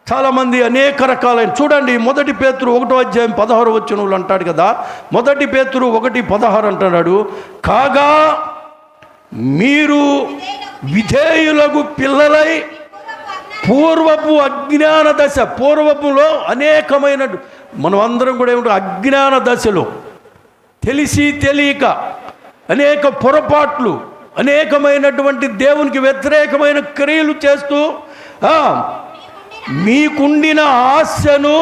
చాలామంది అనేక రకాలైన చూడండి, 1 పేతురు 1:16 అంటాడు కదా. 1 పేతురు 1:16 అంటున్నాడు, కాగా మీరు విధేయులకు పిల్లలై పూర్వపు అజ్ఞాన దశ, పూర్వపులో అనేకమైన మనం అందరం కూడా ఏమిటో అజ్ఞాన దశలో తెలిసి తెలియక అనేక పొరపాట్లు, అనేకమైనటువంటి దేవునికి వ్యతిరేకమైన క్రియలు చేస్తూ మీకుండిన ఆశను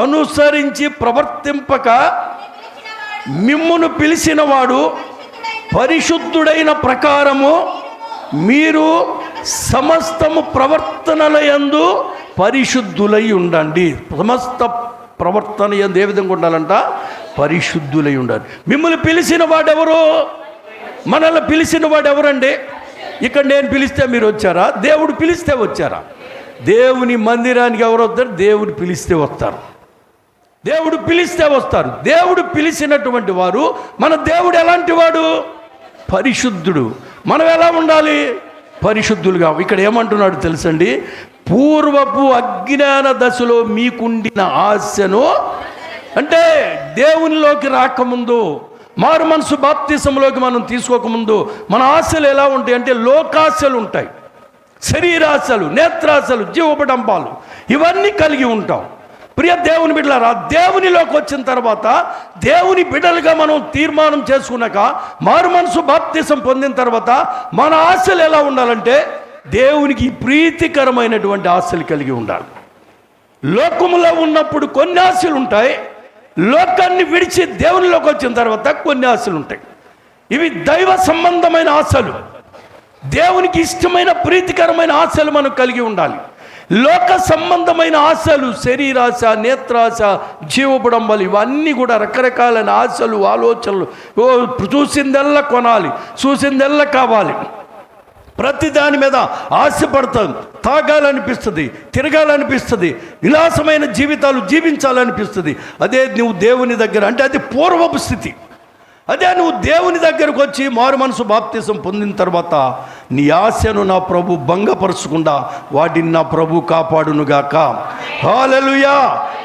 అనుసరించి ప్రవర్తింపక మిమ్మును పిలిచిన వాడు పరిశుద్ధుడైన ప్రకారము మీరు సమస్తము ప్రవర్తనల యందు పరిశుద్ధులై ఉండండి. సమస్త ప్రవర్తన యందు ఏ విధంగా ఉండాలంట? పరిశుద్ధులై ఉండాలి. మిమ్మల్ని పిలిచిన వాడెవరు? మనల్ని పిలిచిన వాడు ఎవరండి? ఇక్కడ నేను పిలిస్తే మీరు వచ్చారా? దేవుడు పిలిస్తే వచ్చారా? దేవుని మందిరానికి ఎవరు వస్తారు? దేవుడు పిలిస్తే వస్తారు. దేవుడు పిలిస్తే వస్తారు. దేవుడు పిలిచినటువంటి వారు, మన దేవుడు ఎలాంటి వాడు? పరిశుద్ధుడు. మనం ఎలా ఉండాలి? పరిశుద్ధులుగా. ఇక్కడ ఏమంటున్నాడు తెలుసండి, పూర్వపు అజ్ఞాన దశలో మీకుండిన ఆశను, అంటే దేవునిలోకి రాకముందు, మారు మనసు బాప్తిసంలోకి మనం తీసుకోకముందు మన ఆశలు ఎలా ఉంటాయి అంటే లోకాశలు ఉంటాయి, శరీరాశలు, నేత్రాశలు, జీవపడంపాలు, ఇవన్నీ కలిగి ఉంటాం. ప్రియ దేవుని బిడ్డలారా, దేవునిలోకి వచ్చిన తర్వాత దేవుని బిడ్డలుగా మనం తీర్మానం చేసుకున్నాక, మారు మనసు బాప్తిసం పొందిన తర్వాత మన ఆశలు ఎలా ఉండాలంటే దేవునికి ప్రీతికరమైనటువంటి ఆశలు కలిగి ఉండాలి. లోకములో ఉన్నప్పుడు కొన్ని ఆశలు ఉంటాయి, లోకాన్ని విడిచి దేవునిలోకి వచ్చిన తర్వాత కొన్ని ఆశలు ఉంటాయి. ఇవి దైవ సంబంధమైన ఆశలు, దేవునికి ఇష్టమైన ప్రీతికరమైన ఆశలు మనం కలిగి ఉండాలి. లోక సంబంధమైన ఆశలు, శరీరాశ, నేత్రాశ, జీవబుడంబలు, ఇవన్నీ కూడా రకరకాలైన ఆశలు, ఆలోచనలు. చూసిందల్లా కొనాలి, చూసిందల్లా కావాలి, ప్రతి దాని మీద ఆశపడతాం. తాగాలనిపిస్తుంది, తిరగాలనిపిస్తుంది, విలాసమైన జీవితాలు జీవించాలనిపిస్తుంది. అదే నువ్వు దేవుని దగ్గర అంటే అది పూర్వపు స్థితి. అదే నువ్వు దేవుని దగ్గరకు వచ్చి మారు మనసు బాప్తిసం పొందిన తర్వాత నీ ఆశను నా ప్రభు భంగపరచకుండా వాటిని నా ప్రభు కాపాడునుగాక. హల్లెలూయా,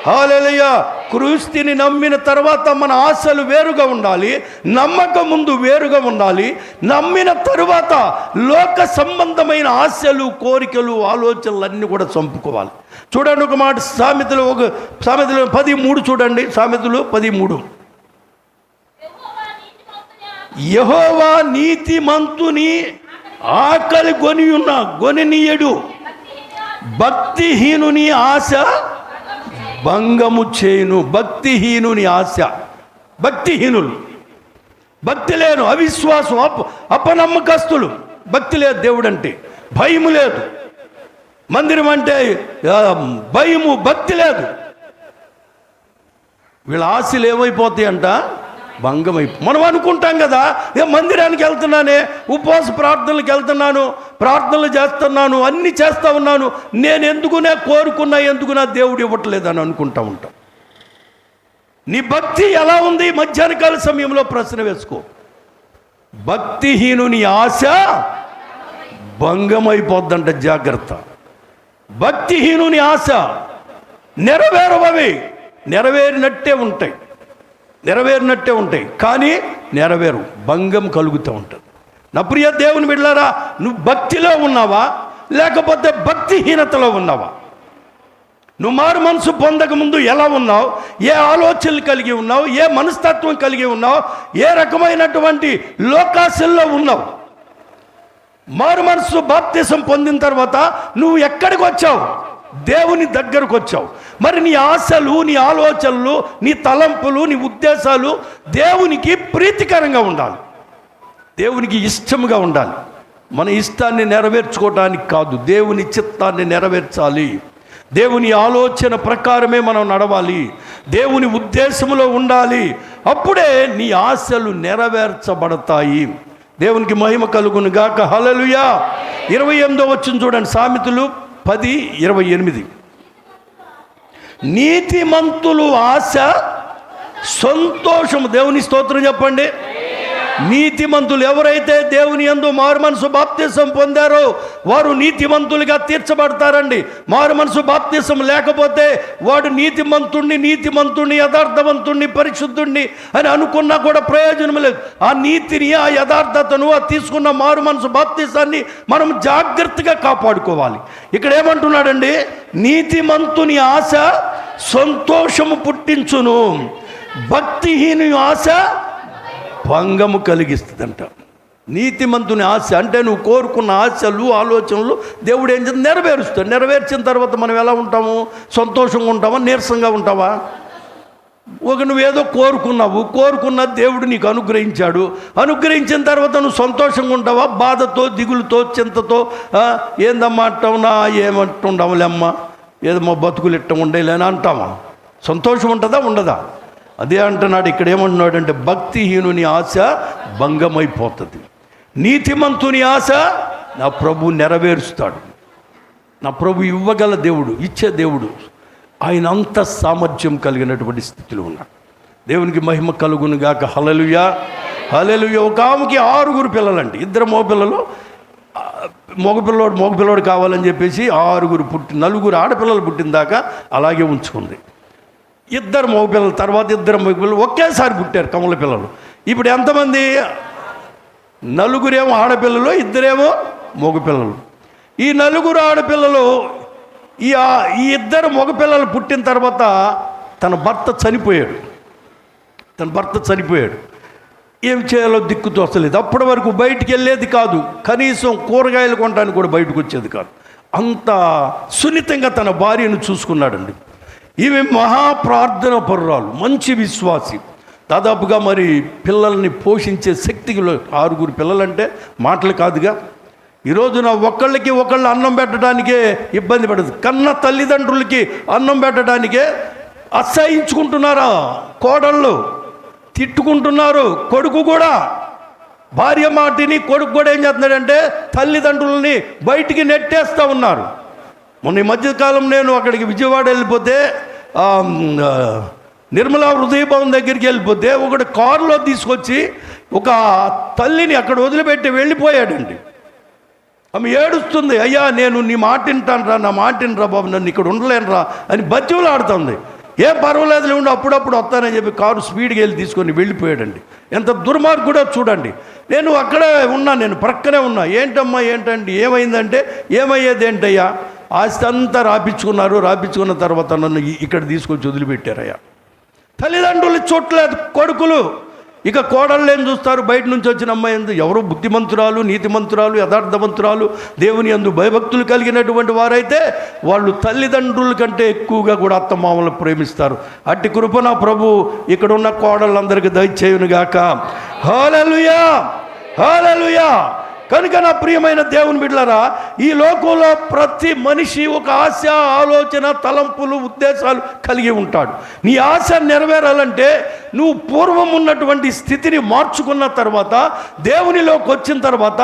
హల్లెలూయా. క్రీస్తుని నమ్మిన తర్వాత మన ఆశలు వేరుగా ఉండాలి, నమ్మకం ముందు వేరుగా ఉండాలి. నమ్మిన తరువాత లోక సంబంధమైన ఆశలు, కోరికలు, ఆలోచనలు అన్నీ కూడా చంపుకోవాలి. చూడండి ఒక మాట, సామెతలు 13 చూడండి. సామెతలు 13, యెహోవా నీతిమంతుని ఆకలి గొనినీయడు, భక్తిహీనుని ఆశ భంగము చేయును. భక్తిహీనుని ఆశ, భక్తిహీనులు, భక్తి లేను, అవిశ్వాసం, అపనమ్మకస్తులు. భక్తి లేదు దేవుడు అంటే, భయము లేదు. మందిరం అంటే భయము, భక్తి లేదు. వీళ్ళ ఆశలు ఏమైపోతాయి అంట? భంగమైపో. మనం అనుకుంటాం కదా, మందిరానికి వెళ్తున్నానే, ఉపవాస ప్రార్థనలకు వెళ్తున్నాను, ప్రార్థనలు చేస్తున్నాను, అన్నీ చేస్తూ ఉన్నాను, నేను ఎందుకునే కోరుకున్నా, ఎందుకున్నా దేవుడు ఇవ్వట్లేదని అనుకుంటా ఉంటాం. నీ భక్తి ఎలా ఉంది? మధ్యాహ్న కాల సమయంలో ప్రశ్న వేసుకో. భక్తిహీనుని ఆశ భంగమైపోద్దంట, జాగ్రత్త. భక్తిహీనుని ఆశ నెరవేరవవి, నెరవేరినట్టే ఉంటాయి, కానీ నెరవేరు, భంగం కలుగుతూ ఉంటుంది. నా ప్రియ దేవుని బిడ్డలారా, నువ్వు భక్తిలో ఉన్నావా లేకపోతే భక్తిహీనతలో ఉన్నావా? నువ్వు మారు మనసు పొందక ముందు ఎలా ఉన్నావు? ఏ ఆలోచనలు కలిగి ఉన్నావు? ఏ మనస్తత్వం కలిగి ఉన్నావు? ఏ రకమైనటువంటి లోకాశల్లో ఉన్నావు? మారు మనసు బాప్తిసం పొందిన తర్వాత నువ్వు ఎక్కడికి వచ్చావు? దేవుని దగ్గరకు వచ్చావు. మరి నీ ఆశలు, నీ ఆలోచనలు, నీ తలంపులు, నీ ఉద్దేశాలు దేవునికి ప్రీతికరంగా ఉండాలి, దేవునికి ఇష్టంగా ఉండాలి. మన ఇష్టాన్ని నెరవేర్చుకోవడానికి కాదు, దేవుని చిత్తాన్ని నెరవేర్చాలి. దేవుని ఆలోచన ప్రకారమే మనం నడవాలి, దేవుని ఉద్దేశంలో ఉండాలి. అప్పుడే నీ ఆశలు నెరవేర్చబడతాయి. దేవునికి మహిమ కలుగును గాక. హల్లెలూయా. 28వ వచనం చూడండి, సామెతలు 10:28. నీతిమంతులు ఆశ సంతోషము. దేవుని స్తోత్రం చెప్పండి. నీతిమంతులు ఎవరైతే దేవుని యందు మారు మనసు బాప్తిసం పొందారో వారు నీతిమంతులుగా తీర్చబడతారండి. మారు మనసు బాప్తిసం లేకపోతే వాడు నీతిమంతుణ్ణి యథార్థవంతుణ్ణి పరిశుద్ధుణ్ణి అని అనుకున్నా కూడా ప్రయోజనం లేదు. ఆ నీతిని, ఆ యథార్థతను, ఆ తీసుకున్న మారు మనసు బాప్తిసాన్ని మనం జాగ్రత్తగా కాపాడుకోవాలి. ఇక్కడ ఏమంటున్నాడండి, నీతిమంతుని ఆశ సంతోషము పుట్టించును, భక్తిహీని ఆశ భంగము కలిగిస్తుందంట. నీతిమంతుని ఆశ అంటే నువ్వు కోరుకున్న ఆశలు, ఆలోచనలు దేవుడు ఏం చేసి నెరవేరుస్తాడు. నెరవేర్చిన తర్వాత మనం ఎలా ఉంటాము? సంతోషంగా ఉంటావా, నీరసంగా ఉంటావా? నువ్వేదో కోరుకున్న దేవుడు నీకు అనుగ్రహించిన తర్వాత నువ్వు సంతోషంగా ఉంటావా, బాధతో, దిగులుతో, చింతతో ఏందమ్మా అంటావునా, ఏమంటుండవులేమ్మా, ఏదమ్మా బతుకులు ఇట్ట ఉండేలేని అంటావా? సంతోషం ఉంటుందా, ఉండదా? అదే అంటున్నాడు. ఇక్కడ ఏమంటున్నాడు అంటే, భక్తిహీనుని ఆశ భంగమైపోతుంది, నీతిమంతుని ఆశ నా ప్రభు నెరవేరుస్తాడు. నా ప్రభు ఇవ్వగల దేవుడు, ఇచ్చే దేవుడు. ఆయన అంత సామర్థ్యం కలిగినటువంటి స్థితిలో ఉన్నాడు. దేవునికి మహిమ కలుగును గాక. హల్లెలూయా, హల్లెలూయా. ఒక ఆమెకి 6 పిల్లలండి. 2 మగపిల్లోడు కావాలని చెప్పేసి 9 ఆడపిల్లలు పుట్టిన దాకా అలాగే ఉంచుకుంది. 2 మగపిల్లలు, తర్వాత 2 మగపిల్లలు ఒకేసారి పుట్టారు, కమల పిల్లలు. ఇప్పుడు ఎంతమంది? 4 ఆడపిల్లలు, 2 మగపిల్లలు. ఈ 4 ఆడపిల్లలు, ఈ 2 మగపిల్లలు పుట్టిన తర్వాత తన భర్త చనిపోయాడు. ఏం చేయాలో దిక్కు తోచలేదు. అప్పటి వరకు బయటికి వెళ్ళేది కాదు, కనీసం కూరగాయలు కొనడానికి కూడా బయటకు వచ్చేది కాదు. అంత సున్నితంగా తన భార్యను చూసుకున్నాడండి. ఈమె మహాప్రార్థన పరురాలు, మంచి విశ్వాసి. దాదాపుగా మరి పిల్లల్ని పోషించే శక్తికి 6 పిల్లలంటే మాటలు కాదుగా. ఈరోజున ఒకళ్ళు అన్నం పెట్టడానికే ఇబ్బంది పడదు. కన్న తల్లిదండ్రులకి అన్నం పెట్టడానికే అసహించుకుంటున్నారా కోడళ్ళు, తిట్టుకుంటున్నారు. కొడుకు కూడా భార్య మాటిని, కొడుకు కూడా ఏం చేస్తున్నాడంటే తల్లిదండ్రులని బయటికి నెట్టేస్తూ ఉన్నారు. మొన్న ఈ మధ్యకాలం నేను అక్కడికి విజయవాడ వెళ్ళిపోతే, నిర్మలా హృదయభవన్ దగ్గరికి వెళ్ళిపోతే ఒకటి కారులో తీసుకొచ్చి ఒక తల్లిని అక్కడ వదిలిపెట్టి వెళ్ళిపోయాడండి. ఆమె ఏడుస్తుంది, అయ్యా నేను నీ మాట వింటాను, నా మాట వినరా బాబు, నన్ను ఇక్కడ ఉండలేనురా అని బతివులు ఆడుతుంది. ఏం పర్వాలేదు ఉండి అప్పుడప్పుడు వస్తానని చెప్పి కారు స్పీడ్గా వెళ్ళి తీసుకొని వెళ్ళిపోయాడండి. ఎంత దుర్మార్గుడో చూడండి. నేను అక్కడే ఉన్నా, నేను ప్రక్కనే ఉన్నా. ఏంటండి ఏమైందంటే, ఏమయ్యేది ఏంటయ్యా, ఆస్తి అంతా రాపించుకున్న తర్వాత నన్ను ఇక్కడ తీసుకొచ్చి వదిలిపెట్టారయ్యా. తల్లిదండ్రులు చూడలేదు కొడుకులు, ఇక కోడళ్ళు ఏం చూస్తారు? బయట నుంచి వచ్చిన అమ్మాయి ఎవరో బుద్ధిమంతురాలు, నీతిమంతురాలు, యథార్థవంతురాలు, దేవుని యందు భయభక్తులు కలిగినటువంటి వారైతే వాళ్ళు తల్లిదండ్రుల కంటే ఎక్కువగా కూడా అత్తమామలను ప్రేమిస్తారు. అట్టి కృప నా ప్రభు ఇక్కడ ఉన్న కోడళ్ళందరికీ దయచేయునుగాక. హల్లెలూయా, హల్లెలూయా. కనుక నా ప్రియమైన దేవుని బిడ్డలారా, ఈ లోకంలో ప్రతి మనిషి ఒక ఆశ, ఆలోచన, తలంపులు, ఉద్దేశాలు కలిగి ఉంటాడు. నీ ఆశ నెరవేరాలంటే నువ్వు పూర్వం ఉన్నటువంటి స్థితిని మార్చుకున్న తర్వాత, దేవునిలోకి వచ్చిన తర్వాత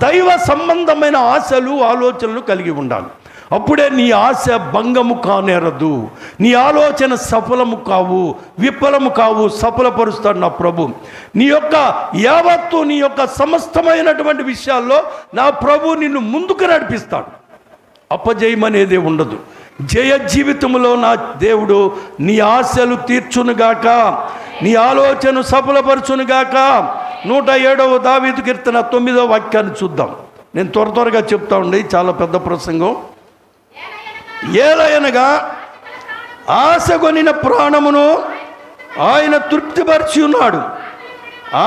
దైవ సంబంధమైన ఆశలు, ఆలోచనలు కలిగి ఉండాలి. అప్పుడే నీ ఆశ భంగము కానేరదు, నీ ఆలోచన సఫలము కావు, విఫలము కావు, సఫలపరుస్తాడు నా ప్రభు. నీ యొక్క సమస్తమైనటువంటి విషయాల్లో నా ప్రభు నిన్ను ముందుకు నడిపిస్తాడు. అపజయం అనేది ఉండదు. జయ జీవితంలో నా దేవుడు నీ ఆశలు తీర్చునుగాక, నీ ఆలోచన సఫలపరచునుగాక. 107వ దావీదు కీర్తన 9వ వాక్యాన్ని చూద్దాం. నేను త్వరగా చెప్తా ఉండే, చాలా పెద్ద ప్రసంగం. ఏలయనగా ఆశగొనిన ప్రాణమును ఆయన తృప్తిపరిచి ఉన్నాడు,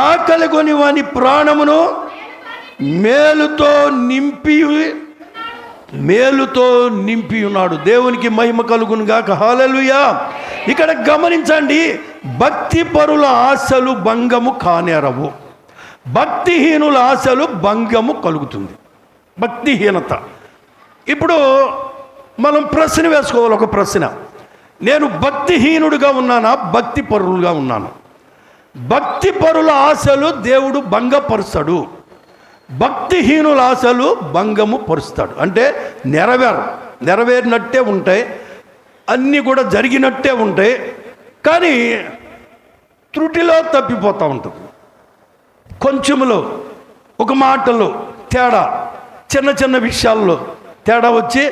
ఆకలి కొని వాని ప్రాణమును మేలుతో నింపి ఉన్నాడు. దేవునికి మహిమ కలుగును గాక. హల్లెలూయా. ఇక్కడ గమనించండి, భక్తి పరుల ఆశలు భంగము కానేరవు, భక్తిహీనుల ఆశలు భంగము కలుగుతుంది. భక్తిహీనత. ఇప్పుడు మనం ప్రశ్న వేసుకోవాలి, ఒక ప్రశ్న. నేను భక్తిహీనుడిగా ఉన్నానా, భక్తి పరులుగా ఉన్నాను? భక్తి పరుల ఆశలు దేవుడు భంగపరుస్తాడు, భక్తిహీనుల ఆశలు భంగము పరుస్తాడు. అంటే నెరవేరినట్టే ఉంటాయి, అన్నీ కూడా జరిగినట్టే ఉంటాయి, కానీ త్రుటిలో తప్పిపోతూ ఉంటుంది. కొంచెంలో, ఒక మాటలో తేడా, చిన్న చిన్న విషయాల్లో తేడా వచ్చి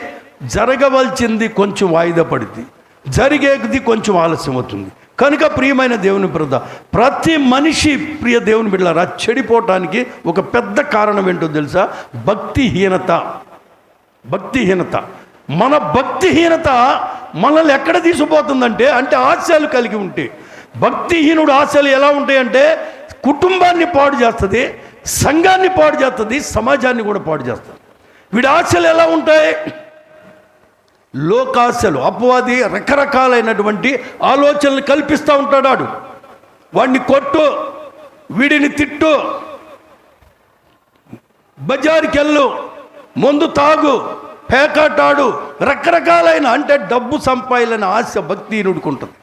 జరగవలసింది కొంచెం వాయిదా పడుద్ది, జరిగేది కొంచెం ఆలస్యం అవుతుంది. కనుక ప్రియమైన దేవుని బిడ్డ, ప్రతి మనిషి ప్రియ దేవుని బిడ్డలారా చెడిపోవటానికి ఒక పెద్ద కారణం ఏంటో తెలుసా? భక్తిహీనత. భక్తిహీనత. మన భక్తిహీనత మనల్ని ఎక్కడ తీసుకుపోతుందంటే, అంటే ఆశయాలు కలిగి ఉంటే, భక్తిహీనుడు ఆశలు ఎలా ఉంటాయంటే కుటుంబాన్ని పాడు చేస్తుంది, సంఘాన్ని పాడు చేస్తుంది, సమాజాన్ని కూడా పాడు చేస్తుంది. వీడి ఆశలు ఎలా ఉంటాయి? లోకాశలు. అపవాది రకరకాలైనటువంటి ఆలోచనలు కల్పిస్తూ ఉంటాడు. వాడిని కొట్టు, వీడిని తిట్టు, బజారుకి వెళ్ళు, మందు తాగు, పేకాటాడు, రకరకాలైన అంటే డబ్బు సంపాదాలని ఆశ భక్తిహీనుడికి ఉంటుంది.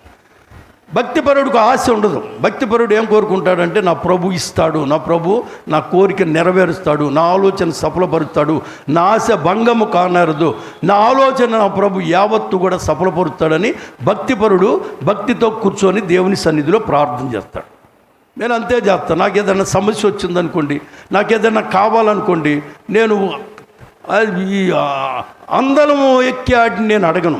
భక్తిపరుడికి ఆశ ఉండదు. భక్తిపరుడు ఏం కోరుకుంటాడంటే నా ప్రభు ఇస్తాడు, నా ప్రభు నా కోరిక నెరవేరుస్తాడు, నా ఆలోచన సఫలపరుస్తాడు, నా ఆశ భంగము కానరదు, నా ఆలోచన నా ప్రభు యావత్తు కూడా సఫలపరుస్తాడని భక్తిపరుడు భక్తితో కూర్చొని దేవుని సన్నిధిలో ప్రార్థన చేస్తాడు. నేను అంతే చేస్తాను. నాకు ఏదైనా సమస్య వచ్చిందనుకోండి, నాకు ఏదైనా కావాలనుకోండి, నేను ఈ అందలము ఎక్కి వాటిని నేను అడగను.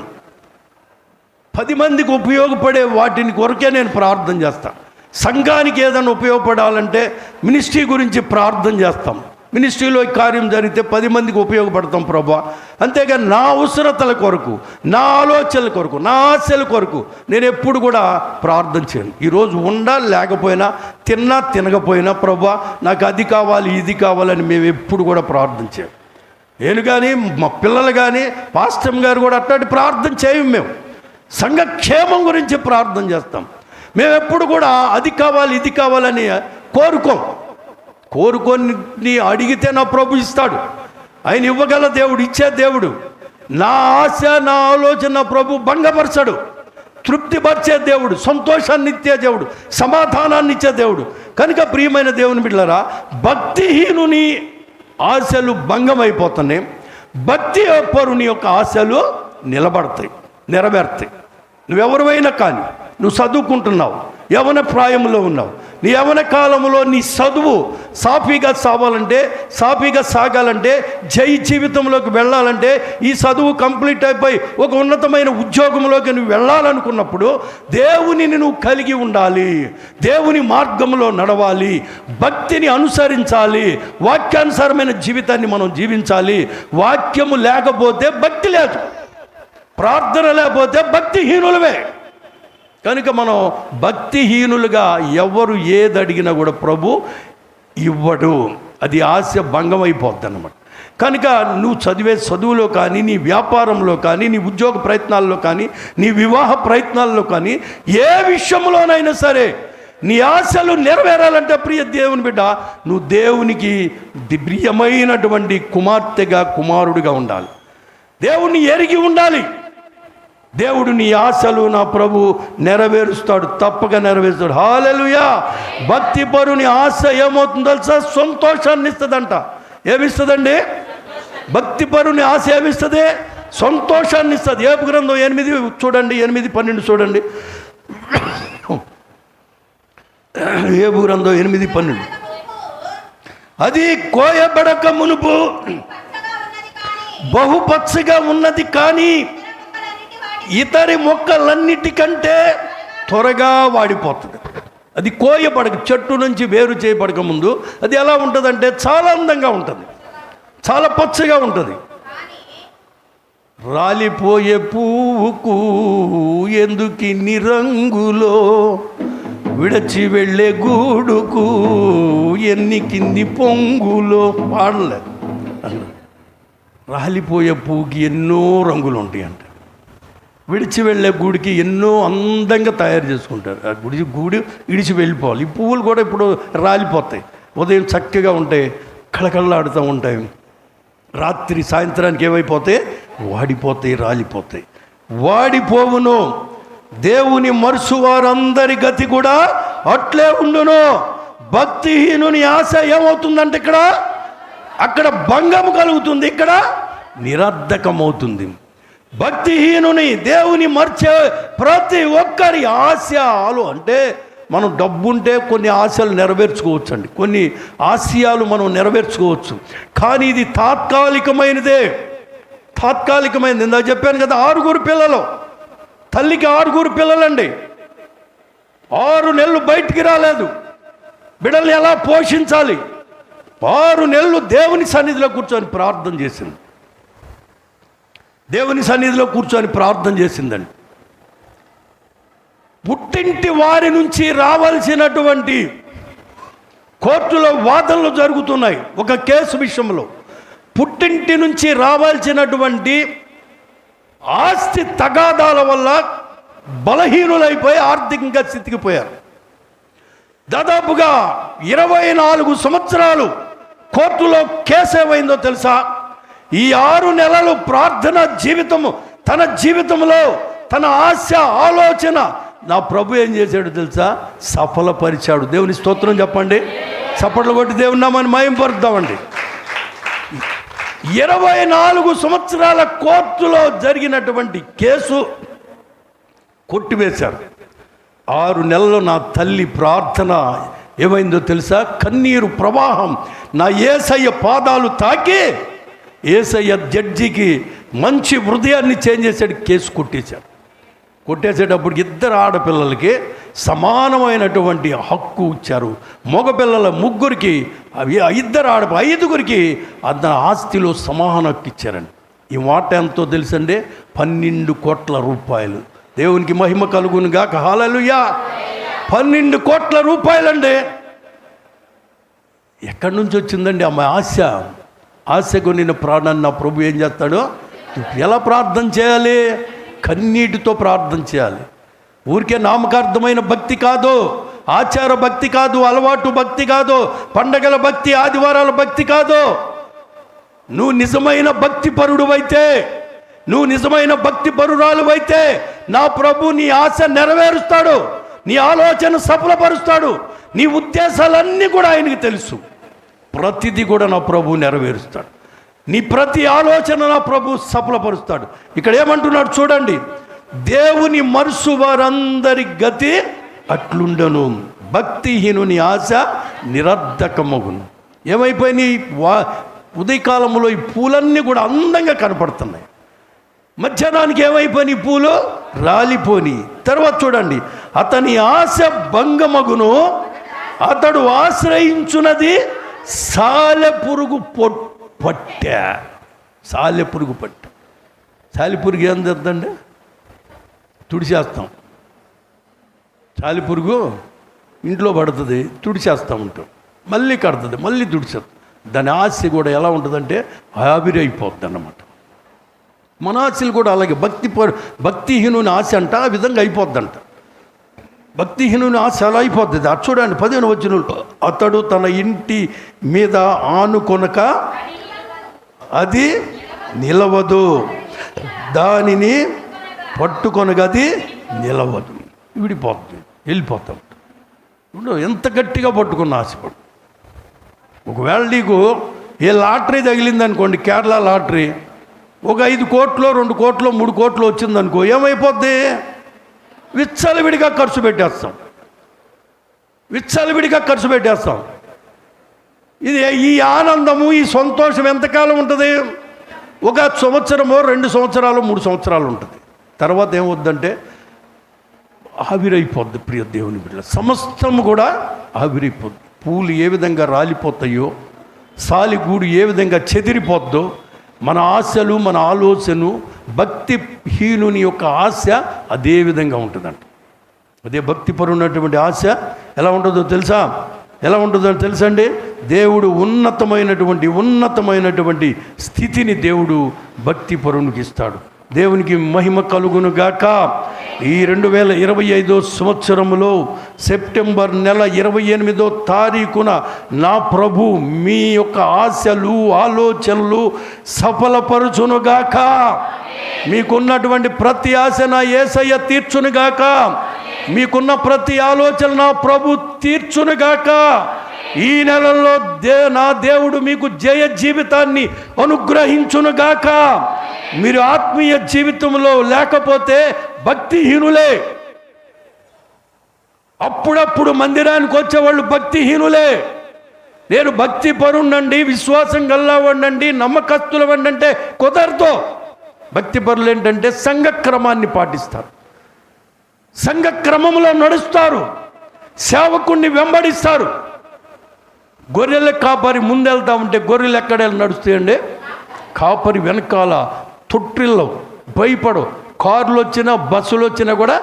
10 మందికి ఉపయోగపడే వాటిని కొరకే నేను ప్రార్థన చేస్తాను. సంఘానికి ఏదైనా ఉపయోగపడాలంటే మినిస్ట్రీ గురించి ప్రార్థన చేస్తాం. మినిస్ట్రీలో కార్యం జరిగితే 10 మందికి ఉపయోగపడతాం ప్రభా. అంతేగాని నా అవసరతల కొరకు, నా ఆలోచనల కొరకు, నా ఆశల కొరకు నేను ఎప్పుడు కూడా ప్రార్థన చేయను. ఈరోజు ఉండాలి, లేకపోయినా, తిన్నా తినకపోయినా ప్రభా నాకు అది కావాలి ఇది కావాలని మేము ఎప్పుడు కూడా ప్రార్థన చేయం. నేను కానీ మా పిల్లలు కానీ పాస్టర్ గారు కూడా అట్లాంటి ప్రార్థన చేయం. మేము సంఘక్షేమం గురించి ప్రార్థన చేస్తాం. మేము ఎప్పుడు కూడా అది కావాలి ఇది కావాలని కోరుకొని అడిగితే నా ప్రభు ఇస్తాడు. ఆయన ఇవ్వగల దేవుడు, ఇచ్చే దేవుడు. నా ఆశ నా ఆలోచన నా ప్రభు భంగపరచడు. తృప్తిపరిచే దేవుడు, సంతోషాన్ని ఇచ్చే దేవుడు, సమాధానాన్ని ఇచ్చే దేవుడు. కనుక ప్రియమైన దేవుని బిడ్డలారా, భక్తిహీనుని ఆశలు భంగమైపోతున్నాయి, భక్తి పరుని యొక్క ఆశలు నిలబడతాయి, నెరవేరుతాయి. నువ్వెవరివైనా కానీ, నువ్వు చదువుకుంటున్నావు, యవన ప్రాయంలో ఉన్నావు, నీ యవన కాలంలో నీ చదువు సాఫీగా సాగాలంటే జై జీవితంలోకి వెళ్ళాలంటే, ఈ చదువు కంప్లీట్ అయిపోయి ఒక ఉన్నతమైన ఉద్యోగంలోకి నువ్వు వెళ్ళాలనుకున్నప్పుడు దేవునిని నువ్వు కలిగి ఉండాలి, దేవుని మార్గంలో నడవాలి, భక్తిని అనుసరించాలి, వాక్యానుసారమైన జీవితాన్ని మనం జీవించాలి. వాక్యము లేకపోతే భక్తి లేదు, ప్రార్థన లేకపోతే భక్తిహీనులవే. కనుక మనం భక్తిహీనులుగా ఎవరు ఏది అడిగినా కూడా ప్రభు ఇవ్వడు. అది ఆశ భంగం అయిపోద్ది అన్నమాట. కనుక నువ్వు చదివే చదువులో కానీ, నీ వ్యాపారంలో కానీ, నీ ఉద్యోగ ప్రయత్నాల్లో కానీ, నీ వివాహ ప్రయత్నాల్లో కానీ, ఏ విషయంలోనైనా సరే నీ ఆశలు నెరవేరాలంటే ప్రియ దేవుని బిడ్డ, నువ్వు దేవునికి ప్రియమైనటువంటి కుమార్తెగా కుమారుడిగా ఉండాలి, దేవుణ్ణి ఎరిగి ఉండాలి. దేవుడు నీ ఆశలు నా ప్రభు నెరవేరుస్తాడు, తప్పక నెరవేరుస్తాడు. హల్లెలూయా. భక్తి పరుని ఆశ ఏమవుతుందో తెలుసా? సంతోషాన్ని ఇస్తుందంట. ఏమిస్తుందండి? భక్తి పరుని ఆశ ఏమిస్తుంది? సంతోషాన్ని ఇస్తుంది. యోబు గ్రంథం 8 చూడండి, 8:12 చూడండి. యోబు గ్రంథం 8:12. అది కోయబడక మునుపు బహుపచ్చగా ఉన్నది, కానీ ఇతరి మొక్కలన్నిటికంటే త్వరగా వాడిపోతుంది. అది కోయబడక, చెట్టు నుంచి వేరు చేయబడక ముందు అది ఎలా ఉంటుందంటే చాలా అందంగా ఉంటుంది, చాలా పచ్చగా ఉంటుంది. రాలిపోయే పువ్వుకు ఎందుకిన్ని రంగులో, విడచి వెళ్ళే గూడుకు ఎన్ని కింది పొంగులో. పాడలేదు. రాలిపోయే పువ్వుకి ఎన్నో రంగులు ఉంటాయి అంట. విడిచి వెళ్ళే గూడికి ఎన్నో అందంగా తయారు చేసుకుంటారు. ఆ గూడు ఇడిచి వెళ్ళిపోవాలి. ఈ పువ్వులు కూడా ఇప్పుడు రాలిపోతాయి. ఉదయం చక్కగా ఉంటాయి, కళకళలాడుతూ ఉంటాయి. రాత్రి సాయంత్రానికి ఏమైపోతాయి? వాడిపోతాయి, రాలిపోతాయి. వాడిపోవును. దేవుని మరుసు వారందరి గతి కూడా అట్లే ఉండును. భక్తిహీనుని ఆశ ఏమవుతుందంటే అక్కడ భంగము కలుగుతుంది, ఇక్కడ నిరర్ధకమవుతుంది. భక్తిహీనుని, దేవుని మర్చే ప్రతి ఒక్కరి ఆశలు అంటే మనం డబ్బుంటే కొన్ని ఆశలు నెరవేర్చుకోవచ్చు అండి, కొన్ని ఆశయాలు మనం నెరవేర్చుకోవచ్చు. కానీ ఇది తాత్కాలికమైనదే, తాత్కాలికమైనది. ఇందా చెప్పాను కదా, 6 పిల్లలు, తల్లికి 6 పిల్లలండి. 6 నెలలు బయటికి రాలేదు. బిడ్డల్ని ఎలా పోషించాలి? 6 నెలలు దేవుని సన్నిధిలో కూర్చొని ప్రార్థన చేసింది. దేవుని సన్నిధిలో కూర్చొని ప్రార్థన చేసిందండి. పుట్టింటి వారి నుంచి రావాల్సినటువంటి కోర్టులో వాదనలు జరుగుతున్నాయి. ఒక కేసు విషయంలో పుట్టింటి నుంచి రావాల్సినటువంటి ఆస్తి తగాదాల వల్ల బలహీనులైపోయి ఆర్థికంగా స్థితికిపోయారు. దాదాపుగా 24 సంవత్సరాలు కోర్టులో కేసు ఏమైందో తెలుసా? ఈ 6 నెలలు ప్రార్థన జీవితము, తన జీవితంలో తన ఆశ ఆలోచన నా ప్రభు ఏం చేశాడు తెలుసా? సఫలపరిచాడు. దేవుని స్తోత్రం చెప్పండి. చప్పట్లు కొట్టి దేవుని నామాన్ని మహిమపరుద్దామండి. 24 సంవత్సరాల కోర్టులో జరిగినటువంటి కేసు కొట్టివేశారు. 6 నెలలు నా తల్లి ప్రార్థన ఏమైందో తెలుసా? కన్నీరు ప్రవాహం నా యేసయ్య పాదాలు తాకి యేసయ్య జడ్జికి మంచి హృదయాన్ని చేంజ్ చేశాడు. కేసు కొట్టేసేటప్పుడు 2 ఆడపిల్లలకి సమానమైనటువంటి హక్కు ఇచ్చారు. మగపిల్లల 3కి, 5గురికి అతని ఆస్తిలో సమాన హక్కు ఇచ్చారండి. ఈ మాట ఎంతో తెలుసండి, 12 కోట్ల రూపాయలు. దేవునికి మహిమ కలుగును గాక. హల్లెలూయా. 12 కోట్ల రూపాయలండి. ఎక్కడి నుంచి వచ్చిందండి అమ్మాయి ఆశకు నిన్న ప్రాణాన్ని నా ప్రభు ఏం చేస్తాడో? ఎలా ప్రార్థన చేయాలి? కన్నీటితో ప్రార్థన చేయాలి. ఊరికే నామకార్థమైన భక్తి కాదు, ఆచార భక్తి కాదు, అలవాటు భక్తి కాదు, పండగల భక్తి, ఆదివారాల భక్తి కాదు. నువ్వు నిజమైన భక్తి పరుడువైతే, నువ్వు నిజమైన భక్తి పరురాలు అయితే నా ప్రభు నీ ఆశ నెరవేరుస్తాడు, నీ ఆలోచన సఫలపరుస్తాడు. నీ ఉద్దేశాలన్నీ కూడా ఆయనకి తెలుసు. ప్రతిదీ కూడా నా ప్రభు నెరవేరుస్తాడు. నీ ప్రతి ఆలోచన నా ప్రభు సఫలపరుస్తాడు. ఇక్కడ ఏమంటున్నాడు చూడండి, దేవుని మనసు వారందరి గతి అట్లుండను, భక్తిహీనుని ఆశ నిరర్ధకమగును. ఏమైపోయినాయి? ఉదయకాలంలో ఈ పూలన్నీ కూడా అందంగా కనపడుతున్నాయి. మధ్యాహ్నానికి ఏమైపోయినాయి? పూలు రాలిపోని. తర్వాత చూడండి, అతని ఆశ భంగమగును, అతడు ఆశ్రయించున్నది సాలెపురుగు పట్టె. సాలెపురుగు పట్టె. సాలెపురుగు ఏం చేద్దండి? తుడిచేస్తాం. సాలెపురుగు ఇంట్లో పడుతుంది, తుడిచేస్తూ ఉంటాం, మళ్ళీ కడుతుంది, మళ్ళీ తుడిచేస్తాం. దాని ఆశ కూడా ఎలా ఉంటుందంటే ఆవిరైపోద్ది అన్నమాట. మన ఆశలు కూడా అలాగే భక్తిహీనుని ఆశ అంట ఆ విధంగా అయిపోద్దంట. భక్తిహీనుని ఆశ అలా అయిపోతుంది. అది చూడండి 15వ వచనంలో, అతడు తన ఇంటి మీద ఆనుకొనక అది నిలవదు, దానిని పట్టుకొనగా అది నిలవదు, విడిపోతుంది, వెళ్ళిపోతాం. ఎంత గట్టిగా పట్టుకున్న ఆశపడు. ఒకవేళ నీకు ఏ లాటరీ తగిలిందనుకోండి, కేరళ లాటరీ, ఒక 5 కోట్లు 2 కోట్లు 3 కోట్లు వచ్చిందనుకో, ఏమైపోద్ది? విచ్చలవిడిగా ఖర్చు పెట్టేస్తాం. ఇది ఈ ఆనందము, ఈ సంతోషం ఎంతకాలం ఉంటుంది? 1 సంవత్సరమో 2 సంవత్సరాలు 3 సంవత్సరాలు ఉంటుంది. తర్వాత ఏమవుద్దంటే ఆవిరైపోద్ది. ప్రియ దేవుని బిడ్డల, సమస్తము కూడా ఆవిరైపోద్ది. పూలు ఏ విధంగా రాలిపోతాయో, సాలిగూడు ఏ విధంగా చెదిరిపోద్దో, మన ఆశలు, మన ఆలోచన, భక్తిహీనుని యొక్క ఆశ అదే విధంగా ఉంటుందంట. అదే భక్తిపరున్నటువంటి ఆశ ఎలా ఉంటుందో తెలుసా? తెలుసండి? దేవుడు ఉన్నతమైనటువంటి స్థితిని దేవుడు భక్తిపరునికి ఇస్తాడు. దేవునికి మహిమ కలుగును గాక. ఈ 2025 సంవత్సరంలో సెప్టెంబర్ నెల 28వ తారీఖున నా ప్రభు మీ యొక్క ఆశలు, ఆలోచనలు సఫలపరచునుగాక. మీకున్నటువంటి ప్రతి ఆశ నా యేసయ్య తీర్చునుగాక. మీకున్న ప్రతి ఆలోచన నా ప్రభు తీర్చునుగాక. ఈ నెలలో నా దేవుడు మీకు జయ జీవితాన్ని అనుగ్రహించునుగాక. మీరు ఆత్మీయ జీవితంలో లేకపోతే భక్తిహీనులే. అప్పుడప్పుడు మందిరానికి వచ్చేవాళ్ళు భక్తిహీనులే. నేను భక్తి పరుండండి, విశ్వాసం గల్లావండండి, నమ్మకస్తులవండి అంటే కుదరదు. భక్తి పరులు ఏంటంటే సంఘక్రమాన్ని పాటిస్తారు, సంఘక్రమంలో నడుస్తారు, సేవకుణ్ణి వెంబడిస్తారు. గొర్రెల కాపరి ముందెళ్తా ఉంటే గొర్రెలు ఎక్కడ నడుస్తాయండి? కాపరి వెనకాల తొట్టిల్లో భయపడవు. కార్లు వచ్చినా బస్సులు వచ్చినా కూడా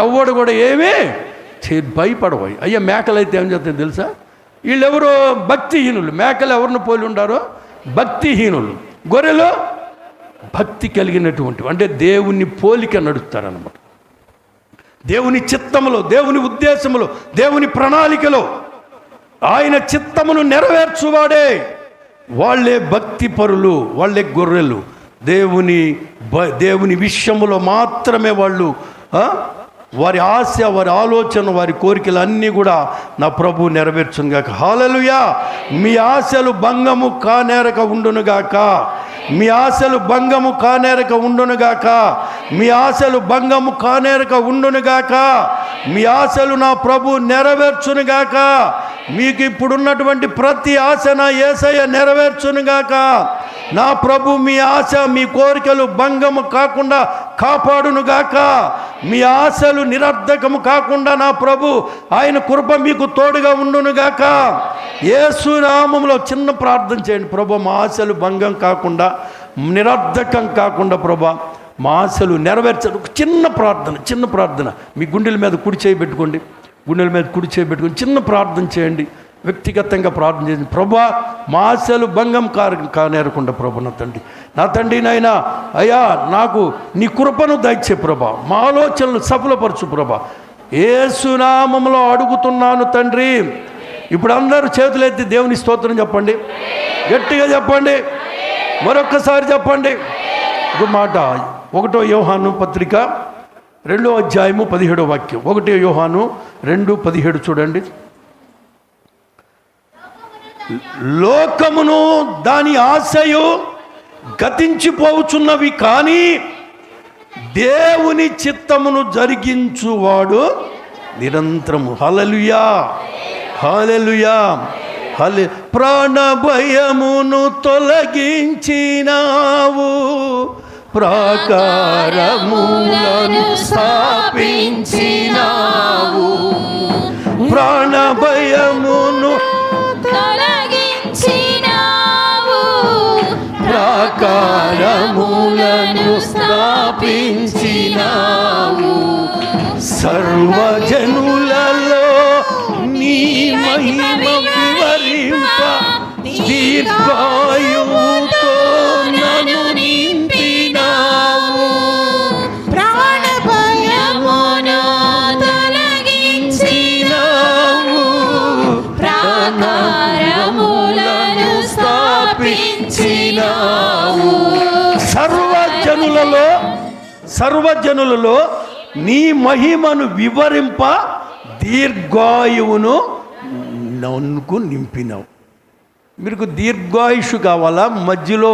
ఎవడు కూడా ఏమీ భయపడవు. అయ్యా మేకలు అయితే ఏం చేస్తాయి తెలుసా? వీళ్ళెవరో భక్తిహీనులు. మేకలు ఎవరిని పోలి ఉండారో? భక్తిహీనులు. గొర్రెలు భక్తి కలిగినటువంటి, అంటే దేవుని పోలిక నడుస్తారన్నమాట. దేవుని చిత్తములో, దేవుని ఉద్దేశములో, దేవుని ప్రణాళికలో ఆయన చిత్తమును నెరవేర్చువాడే. వాళ్ళే భక్తి పరులు, వాళ్ళే గొర్రెలు. దేవుని విషయములో మాత్రమే వాళ్ళు వారి ఆశ, వారి ఆలోచన, వారి కోరికలు అన్నీ కూడా నా ప్రభు నెరవేర్చునుగాక. హల్లెలూయా. మీ ఆశలు భంగము కానేరక ఉండునుగాక. మీ ఆశలు భంగము కానేరక ఉండునుగాక. మీ ఆశలు భంగము కానేరక ఉండునుగాక. మీ ఆశలు నా ప్రభు నెరవేర్చునుగాక. మీకు ఇప్పుడున్నటువంటి ప్రతి ఆశ నా యేసయ్య నెరవేర్చునుగాక. నా ప్రభు మీ ఆశ, మీ కోరికలు భంగము కాకుండా కాపాడునుగాక. మీ ఆశలు నిరర్ధకము కాకుండా నా ప్రభు ఆయన కృప మీకు తోడుగా ఉండునుగాక. యేసు నామములో చిన్న ప్రార్థన చేయండి. ప్రభు మా ఆశలు భంగం కాకుండా, నిరర్ధకం కాకుండా ప్రభు మా ఆశలు నెరవేర్చండి. ఒక చిన్న ప్రార్థన మీ గుండెల మీద కుడి చేయబెట్టుకోండి. గుండెల మీద కుడి చేయబెట్టుకొని చిన్న ప్రార్థన చేయండి. వ్యక్తిగతంగా ప్రార్థన చేయండి. ప్రభా మా ఆశలు భంగం కానేరకుండా ప్రభు నా తండ్రి నాయన అయ్యా నాకు నీ కృపను దయచే ప్రభా. మా ఆలోచనలు సఫలపరచు ప్రభా. యేసు నామములో అడుగుతున్నాను తండ్రి. ఇప్పుడు అందరూ చేతులెత్తి దేవుని స్తోత్రం చెప్పండి, గట్టిగా చెప్పండి, మరొక్కసారి చెప్పండి. ఒక మాట 1 యోహాను పత్రిక 2వ అధ్యాయము 17వ వాక్యం. 1 యోహాను 2:17 చూడండి. లోకమును దాని ఆశయు గతించిపోవచ్చున్నవి, కానీ దేవుని చిత్తమును జరిగించువాడు నిరంతరము. హల్లెలూయా, హల్లెలూయా, హల్లె. ప్రాణ భయమును తొలగించినావు, ప్రాకారములను స్థాపించినావు. ప్రాణ భయమును తొలగించినావు, ప్రాకారములను స్థాపించినావు. సర్వజనులలో నీ మహిమ వివరింప, దీర్ఘాయువుతో నన్ను నింపినావు. ప్రాణ భయమును తొలగించినావు, ప్రాకారములను స్థాపించినావు. సర్వజనులలో నీ మహిమను వివరింప, దీర్ఘాయువును నన్నుకు నింపినావు. మీకు దీర్ఘాయుష్ కావాలా? మధ్యలో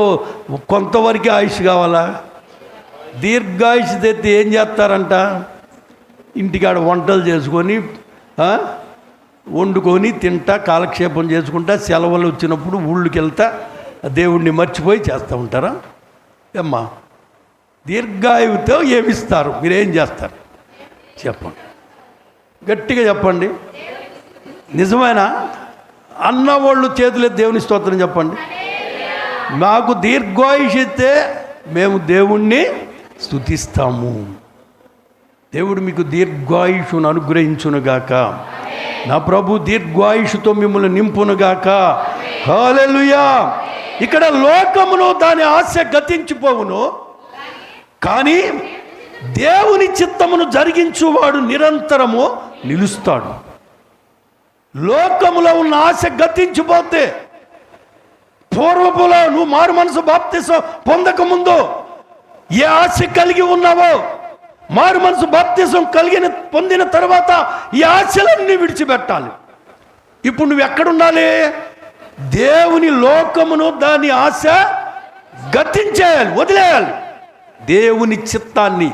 కొంతవరకు ఆయుష్ కావాలా? దీర్ఘాయుష్ తెత్తే ఏం చేస్తారంట? ఇంటికాడ వంటలు చేసుకొని వండుకొని తింటా, కాలక్షేపం చేసుకుంటా, సెలవులు వచ్చినప్పుడు ఊళ్ళకి వెళ్తా దేవుణ్ణి మర్చిపోయి చేస్తూ ఉంటారా? అమ్మా, దీర్ఘాయువుతో ఏమిస్తారు? మీరేం చేస్తారు చెప్పండి, గట్టిగా చెప్పండి. నిజమేనా? అన్నవాళ్ళు చేతులే దేవుని స్తోత్రం చెప్పండి. మాకు దీర్ఘాయుష్ ఇస్తే మేము దేవుణ్ణి స్తుతిస్తాము. దేవుడు మీకు దీర్ఘాయుషును అనుగ్రహించునుగాక. నా ప్రభు దీర్ఘాయుషుతో మిమ్మల్ని నింపునుగాక. హల్లెలూయా. ఇక్కడ లోకమును దాని ఆశ గతించిపోవును, కానీ దేవుని చిత్తమును జరిగించువాడు నిరంతరము నిలుస్తాడు. లోకములో ఉన్న ఆశ గతించిపోతే, పూర్వపులో నువ్వు మారు మనసు బాప్తిసం పొందక ముందు ఏ ఆశ కలిగి ఉన్నావో, మారు మనసు బాప్తిసం పొందిన తర్వాత ఈ ఆశలన్నీ విడిచిపెట్టాలి. ఇప్పుడు నువ్వు ఎక్కడుండాలి? దేవుని లోకమును దాని ఆశ గతించేయాలి, వదిలేయాలి. దేవుని చిత్తాన్ని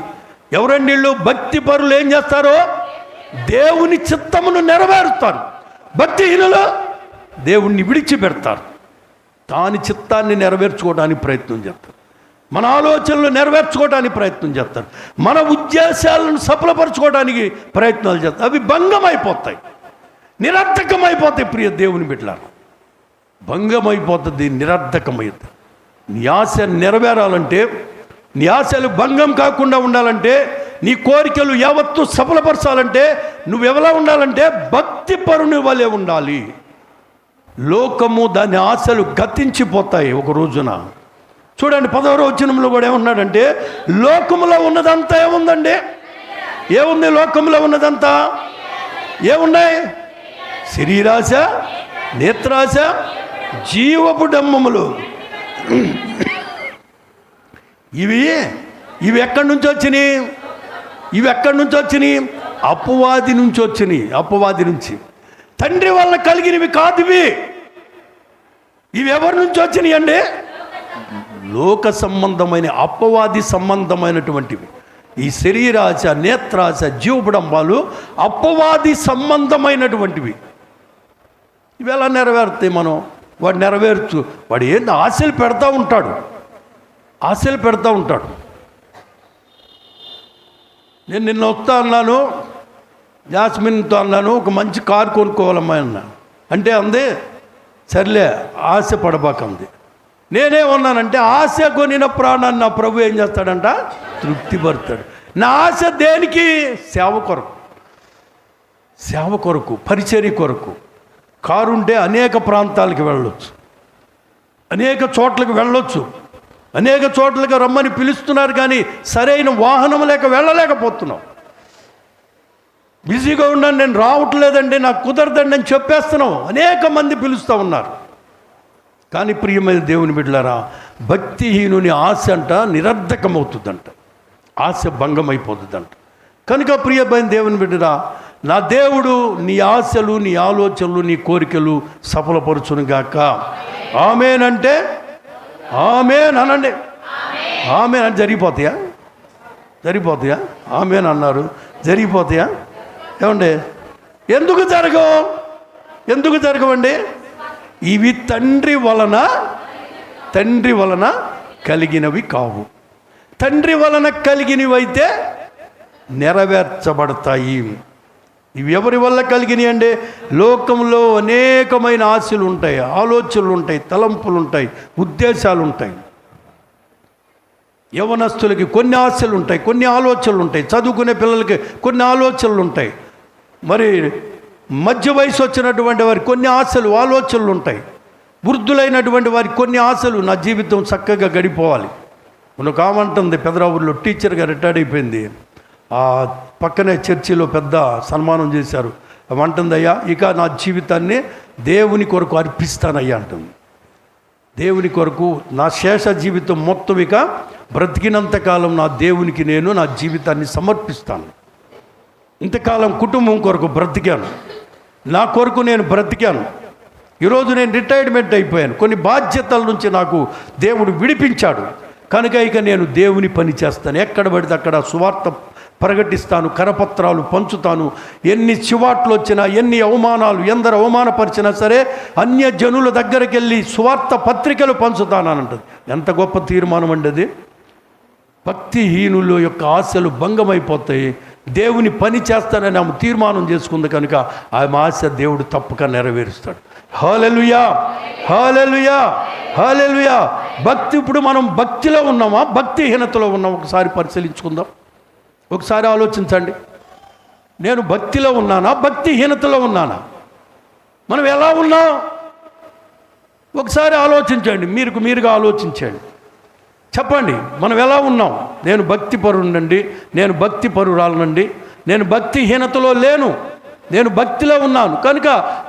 ఎవరండి వీళ్ళు భక్తి పరులు ఏం చేస్తారో? దేవుని చిత్తమును నెరవేరుతారు. భక్తిహీనులు దేవుణ్ణి విడిచిపెడతారు. దాని చిత్తాన్ని నెరవేర్చుకోవడానికి ప్రయత్నం చేస్తారు. మన ఆలోచనలు నెరవేర్చుకోవడానికి ప్రయత్నం చేస్తారు. మన ఉద్దేశాలను సఫలపరచుకోవడానికి ప్రయత్నాలు చేస్తారు. అవి భంగమైపోతాయి, నిరర్థకమైపోతాయి. ప్రియ దేవుని బిడ్డలారా, భంగమైపోతుంది, నిరర్థకమైపోతుంది. నీ ఆశ నెరవేరాలంటే, నీ ఆశలు భంగం కాకుండా ఉండాలంటే, నీ కోరికలు యావత్తు సఫలపరచాలంటే నువ్వెవలా ఉండాలంటే భక్తి పరుని వలె ఉండాలి. లోకము దాని ఆశలు గతించిపోతాయి ఒక రోజున. చూడండి 10వ వచనంలో కూడా ఏమన్నాడంటే, లోకములో ఉన్నదంతా ఏముందండి? ఏముంది లోకములో ఉన్నదంతా? ఏమున్నాయి? శరీరాశ, నేత్రాశ, జీవపు డమ్మములు. ఇవి ఎక్కడి నుంచి వచ్చినాయి? ఇవి ఎక్కడి నుంచి వచ్చినాయి? అపవాది నుంచి వచ్చినాయి. అపవాది నుంచి, తండ్రి వల్ల కలిగినవి కాదు ఇవి ఎవరి నుంచి వచ్చినాయి అండి? లోక సంబంధమైన, అపవాది సంబంధమైనటువంటివి. ఈ శరీరాశ, నేత్రాశ, జీవపుడంబాలు అపవాది సంబంధమైనటువంటివి. ఇవి ఎలా నెరవేరుతాయి? మనం వాడు నెరవేర్చు, వాడు ఏంది ఆశలు పెడతా ఉంటాడు, ఆశలు పెడతా ఉంటాడు. నేను నిన్న వస్తా అన్నాను, జాస్మిన్తో అన్నాను, ఒక మంచి కారు కొనుక్కోవాలమ్మా అన్నా. అంటే అంది, సర్లే ఆశ పడబాకంది. నేనేమన్నానంటే, ఆశ కొనిన ప్రాణాన్ని నా ప్రభు ఏం చేస్తాడంట? తృప్తిపరుతాడు. నా ఆశ దేనికి? సేవ కొరకు, సేవ కొరకు, పరిచర్య కొరకు. కారుంటే అనేక ప్రాంతాలకు వెళ్ళొచ్చు, అనేక చోట్లకు వెళ్ళొచ్చు, అనేక చోట్లకు రమ్మని పిలుస్తున్నారు, కానీ సరైన వాహనం లేక వెళ్ళలేకపోతున్నాం. బిజీగా ఉన్నాను, నేను రావట్లేదండి, నాకు కుదరదండి అని చెప్పేస్తున్నాం. అనేక మంది పిలుస్తూ ఉన్నారు. కానీ ప్రియమైన దేవుని బిడ్డలారా, భక్తిహీనుని ఆశ అంట నిరర్ధకమవుతుందంట, ఆశ భంగమైపోతుందంట. కనుక ప్రియమైన దేవుని బిడ్డరా, నా దేవుడు నీ ఆశలు, నీ ఆలోచనలు, నీ కోరికలు సఫలపరచును గాక. ఆమేన్ అంటే ఆమేన్ అనండి. ఆమేన్ అంటే జరిగిపోతాయా? జరిగిపోతాయా? ఆమేన్ అన్నారు, జరిగిపోతాయా? ఏమండి, ఎందుకు జరగవు? ఎందుకు జరగవండి? ఇవి తండ్రి వలన కలిగినవి కావు. తండ్రి వలన కలిగినవి అయితే నెరవేర్చబడతాయి. ఇవి ఎవరి వల్ల కలిగినవి అంటే, లోకంలో అనేకమైన ఆశలు ఉంటాయి, ఆలోచనలు ఉంటాయి, తలంపులు ఉంటాయి, ఉద్దేశాలు ఉంటాయి. యవనస్తులకి కొన్ని ఆశలు ఉంటాయి, కొన్ని ఆలోచనలు ఉంటాయి. చదువుకునే పిల్లలకి కొన్ని ఆలోచనలు ఉంటాయి. మరి మధ్య వయసు వచ్చినటువంటి వారికి కొన్ని ఆశలు, ఆలోచనలు ఉంటాయి. వృద్ధులైనటువంటి వారికి కొన్ని ఆశలు, నా జీవితం చక్కగా గడిపోవాలి. మన కామంటుంది, పెదరావుల్లో టీచర్గా రిటైర్డ్ అయిపోయింది. ఆ పక్కనే చర్చిలో పెద్ద సన్మానం చేశారు. అంటుందయ్యా, ఇక నా జీవితాన్ని దేవుని కొరకు అర్పిస్తానయ్యా అంటుంది. దేవుని కొరకు నా శేష జీవితం మొత్తం ఇక బ్రతికినంతకాలం నా దేవునికి నేను నా జీవితాన్ని సమర్పిస్తాను. ఇంతకాలం కుటుంబం కొరకు బ్రతికాను, నా కొరకు నేను బ్రతికాను. ఈరోజు నేను రిటైర్మెంట్ అయిపోయాను. కొన్ని బాధ్యతల నుంచి నాకు దేవుడు విడిపించాడు. కనుక ఇక నేను దేవుని పని చేస్తాను. ఎక్కడ పడితే అక్కడ సువార్త ప్రకటిస్తాను, కరపత్రాలు పంచుతాను. ఎన్ని చివాట్లు వచ్చినా, ఎన్ని అవమానాలు, ఎందరు అవమానపరిచినా సరే అన్య జనుల దగ్గరికి వెళ్ళి సువార్త పత్రికలు పంచుతానంటది. ఎంత గొప్ప తీర్మానం అండి అది. భక్తిహీనుల యొక్క ఆశలు భంగమైపోతాయి. దేవుని పని చేస్తానని ఆమె తీర్మానం చేసుకుంది కనుక ఆమె ఆశ దేవుడు తప్పక నెరవేరుస్తాడు. హల్లెలూయా, హల్లెలూయా, హల్లెలూయా. భక్తి, ఇప్పుడు మనం భక్తిలో ఉన్నామా, భక్తిహీనతలో ఉన్నాం? ఒకసారి పరిశీలించుకుందాం. ఒకసారి ఆలోచించండి. నేను భక్తిలో ఉన్నానా, భక్తిహీనతలో ఉన్నానా? మనం ఎలా ఉన్నాం ఒకసారి ఆలోచించండి. మీరుగా ఆలోచించండి, చెప్పండి మనం ఎలా ఉన్నాం. నేను భక్తి పరునండి, నేను భక్తి పరురాలనండి, నేను భక్తిహీనతలో లేను, నేను భక్తిలో ఉన్నాను. కనుక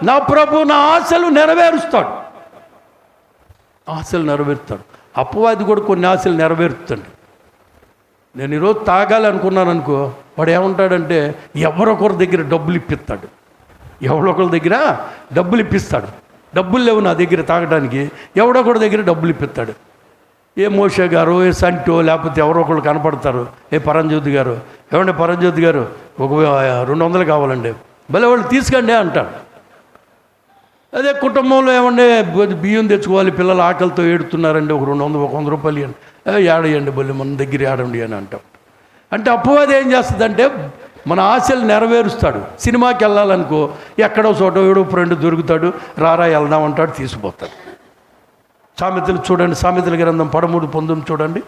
నా ప్రభు నా ఆశలు నెరవేరుస్తాడు, ఆశలు నెరవేరుస్తాడు. అపవాది కూడా కొన్ని ఆశలు నెరవేరుస్తాడు. నేను ఈరోజు తాగాలి అనుకున్నాను అనుకో, వాడు ఏమంటాడంటే ఎవరొకరి దగ్గర డబ్బులు ఇప్పిస్తాడు, ఎవరొకరి దగ్గర డబ్బులు ఇప్పిస్తాడు. డబ్బులు లేవు నా దగ్గర తాగడానికి, ఎవడొకరి దగ్గర డబ్బులు ఇప్పిస్తాడు. ఏ మోషే గారు, ఏ సంటో, లేకపోతే ఎవరో ఒకళ్ళు కనపడతారు. ఏ పరంజ్యోతి గారు, ఏమంటే పరంజ్యోతి గారు ఒక 200 కావాలండి, భలే వాళ్ళు తీసుకండి అంటాడు. అదే కుటుంబంలో ఏమంటే బియ్యం తెచ్చుకోవాలి, పిల్లలు ఆకలితో ఏడుతున్నారండి, ఒక 200 100 రూపాయలు ఇవ్వండి, ఏడయండి బల్లి మన దగ్గర ఏడండి అని అంటాం. అంటే అపవాది ఏం చేస్తుందంటే మన ఆశలు నెరవేరుస్తాడు. సినిమాకి వెళ్ళాలనుకో ఎక్కడో చోట ఏడో ఫ్రెండ్ దొరుకుతాడు, రారా వెళ్దాం అంటాడు, తీసుకుపోతాడు. సామెతలు చూడండి, సామెతల గ్రంథం 13:19 చూడండి,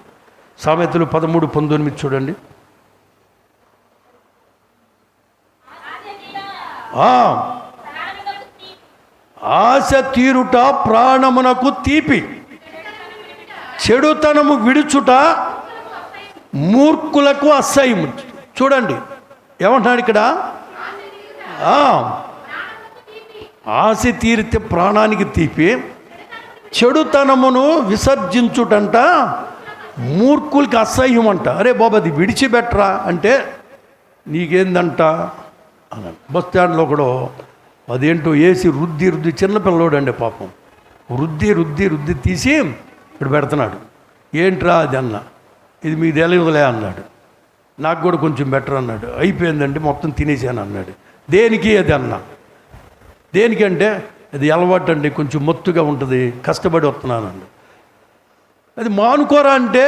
సామెతలు 13:19 చూడండి. ఆశ తీరుట ప్రాణమునకు తీపి, చెడుతనము విడుచుట మూర్ఖులకు అసహ్యము. చూడండి ఏమంటున్నాడు ఇక్కడ, ఆశ తీరితే ప్రాణానికి తీపి, చెడుతనమును విసర్జించుటంట మూర్ఖులకి అసహ్యం అంట. అరే బాబా అది విడిచిపెట్టరా అంటే నీకేందంట అన్నాడు. బస్ స్టాండ్లో కూడా అదేంటో వేసి రుద్ది చిన్నపిల్లడు అండి పాపం, రుద్ది తీసి ఇప్పుడు పెడుతున్నాడు. ఏంట్రా అది అన్న, ఇది మీకు తెలియదులే అన్నాడు. నాకు కూడా కొంచెం బెటర్ అన్నాడు. అయిపోయిందండి మొత్తం తినేసాను అన్నాడు. దేనికి అది అన్న, దేనికంటే అది అలవాటు అండి, కొంచెం మొత్తుగా ఉంటుంది, కష్టపడి వస్తున్నానండి. అది మానుకోరా అంటే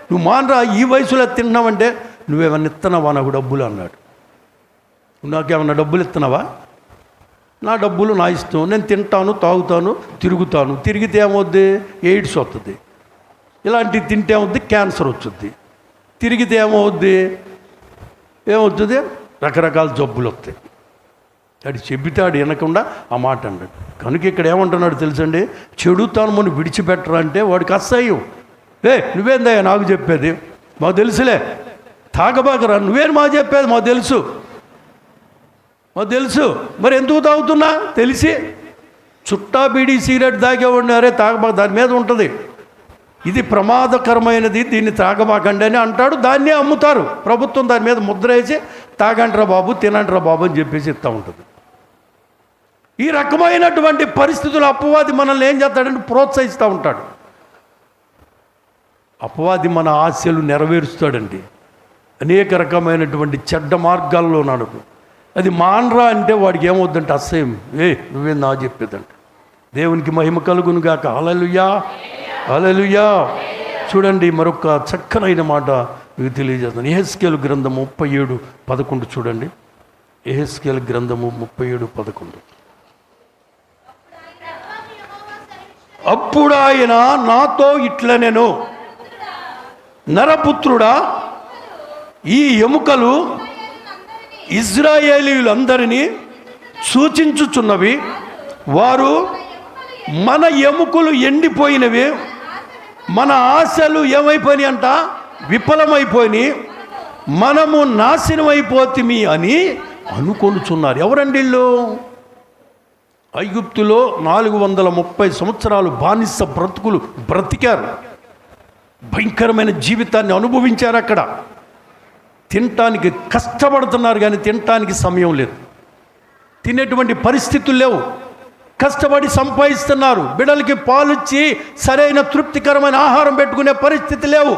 నువ్వు మానరా, ఈ వయసులో తిన్నావంటే నువ్వేమన్నా ఇస్తున్నావా నాకు డబ్బులు అన్నాడు. నాకేమన్నా డబ్బులు ఇస్తున్నావా? నా డబ్బులు నా ఇష్టం, నేను తింటాను, తాగుతాను, తిరుగుతాను. తిరిగితే ఏమవుద్ది? ఎయిడ్స్ వస్తుంది. ఇలాంటివి తింటే ఏమవుద్ది? క్యాన్సర్ వచ్చుద్ది. తిరిగితే ఏమవుద్ది? రకరకాల జబ్బులు వస్తాయి. అది చెబితాడు వినకుండా ఆ మాట అన్నాడు. కనుక ఇక్కడ ఏమంటున్నాడు తెలుసండి, చెడుతనమును విడిచిపెట్టరా అంటే వాడికి అసహ్యం. నువ్వేందయ్యా నాకు చెప్పేది, మాకు తెలుసులే, తాగబాకరా, నువ్వేం మాకు చెప్పేది మాకు తెలుసు, మరి ఎందుకు తాగుతున్నా తెలిసి. చుట్టా బీడీ సిగరెట్ తాగేవాడిని, అరే తాగబాక, దాని మీద ఉంటుంది, ఇది ప్రమాదకరమైనది, దీన్ని తాగబాకండి అని అంటాడు. దాన్నే అమ్ముతారు, ప్రభుత్వం దాని మీద ముద్ర వేసి తాగంట్రా బాబు, తినంట్రా బాబు అని చెప్పేసి ఇస్తూ ఉంటుంది. ఈ రకమైనటువంటి పరిస్థితులు అపవాది మనల్ని ఏం చేస్తాడంటే ప్రోత్సహిస్తూ ఉంటాడు. అపవాది మన ఆశలు నెరవేరుస్తాడండి, అనేక రకమైనటువంటి చెడ్డ మార్గాల్లో నడుపు. అది మానరా అంటే వాడికి ఏమవుద్దంటే అసహ్యం. నువ్వేం నా చెప్పేదంట. దేవునికి మహిమ కలుగును గాక. హల్లెలూయా, హల్లెలూయా. చూడండి మరొక చక్కనైన మాట మీకు తెలియజేస్తాను. యెహెజ్కేలు గ్రంథము 37:11 చూడండి. యెహెజ్కేలు గ్రంథము 37:11. అప్పుడు ఆయన నాతో ఇట్లనెను, నరపుత్రుడా, ఈ ఎముకలు ఇశ్రాయేలీయులందరినీ సూచించుచున్నవి. వారు మన ఎముకలు ఎండిపోయినవి, మన ఆశలు ఏమైపోయినాయి అంట, విఫలమైపోయినాయి, మనము నాశనం అయిపోతిమి అని అనుకొనుచున్నారు. ఎవరండి వీళ్ళు? ఐగుప్తులో 430 సంవత్సరాలు బానిస బ్రతుకులు బ్రతికారు, భయంకరమైన జీవితాన్ని అనుభవించారు. అక్కడ తినటానికి కష్టపడుతున్నారు కానీ తినటానికి సమయం లేదు, తినేటువంటి పరిస్థితులు లేవు. కష్టపడి సంపాదిస్తున్నారు, బిడ్డలకి పాలిచ్చి సరైన తృప్తికరమైన ఆహారం పెట్టుకునే పరిస్థితి లేవు.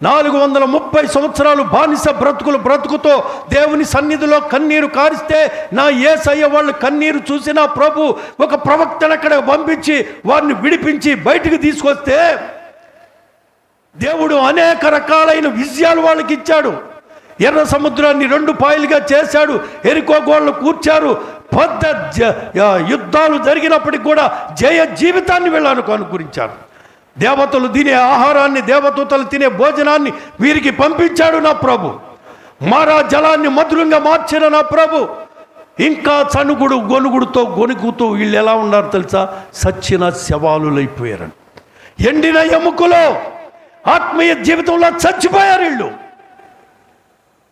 430 సంవత్సరాలు బానిస బ్రతుకుతో దేవుని సన్నిధిలో కన్నీరు కారిస్తే నా యేసయ్య వాళ్ళు కన్నీరు చూసిన ప్రభు ఒక ప్రవక్తను అక్కడ పంపించి వారిని విడిపించి బయటికి తీసుకొస్తే దేవుడు అనేక రకాలైన విజయాలు వాళ్ళకి ఇచ్చాడు. ఎర్ర సముద్రాన్ని 2 పాయలుగా చేశాడు, ఎరికో గోళ్ళు కూర్చారు, పెద్ద యుద్ధాలు జరిగినప్పటికి కూడా జయ జీవితాన్ని వీళ్ళకు అనుకరించారు. దేవతలు తినే ఆహారాన్ని, దేవదూతలు తినే భోజనాన్ని వీరికి పంపించాడు నా ప్రభు. మారా జలాన్ని మధురంగా మార్చిన నా ప్రభు. ఇంకా చనుగుడు గొనుగుతూ వీళ్ళు ఎలా ఉన్నారు తెలుసా? సచ్చిన శవాలులైపోయారని. ఎండిన ఎముకలో ఆత్మీయ జీవితంలో చచ్చిపోయారు. వీళ్ళు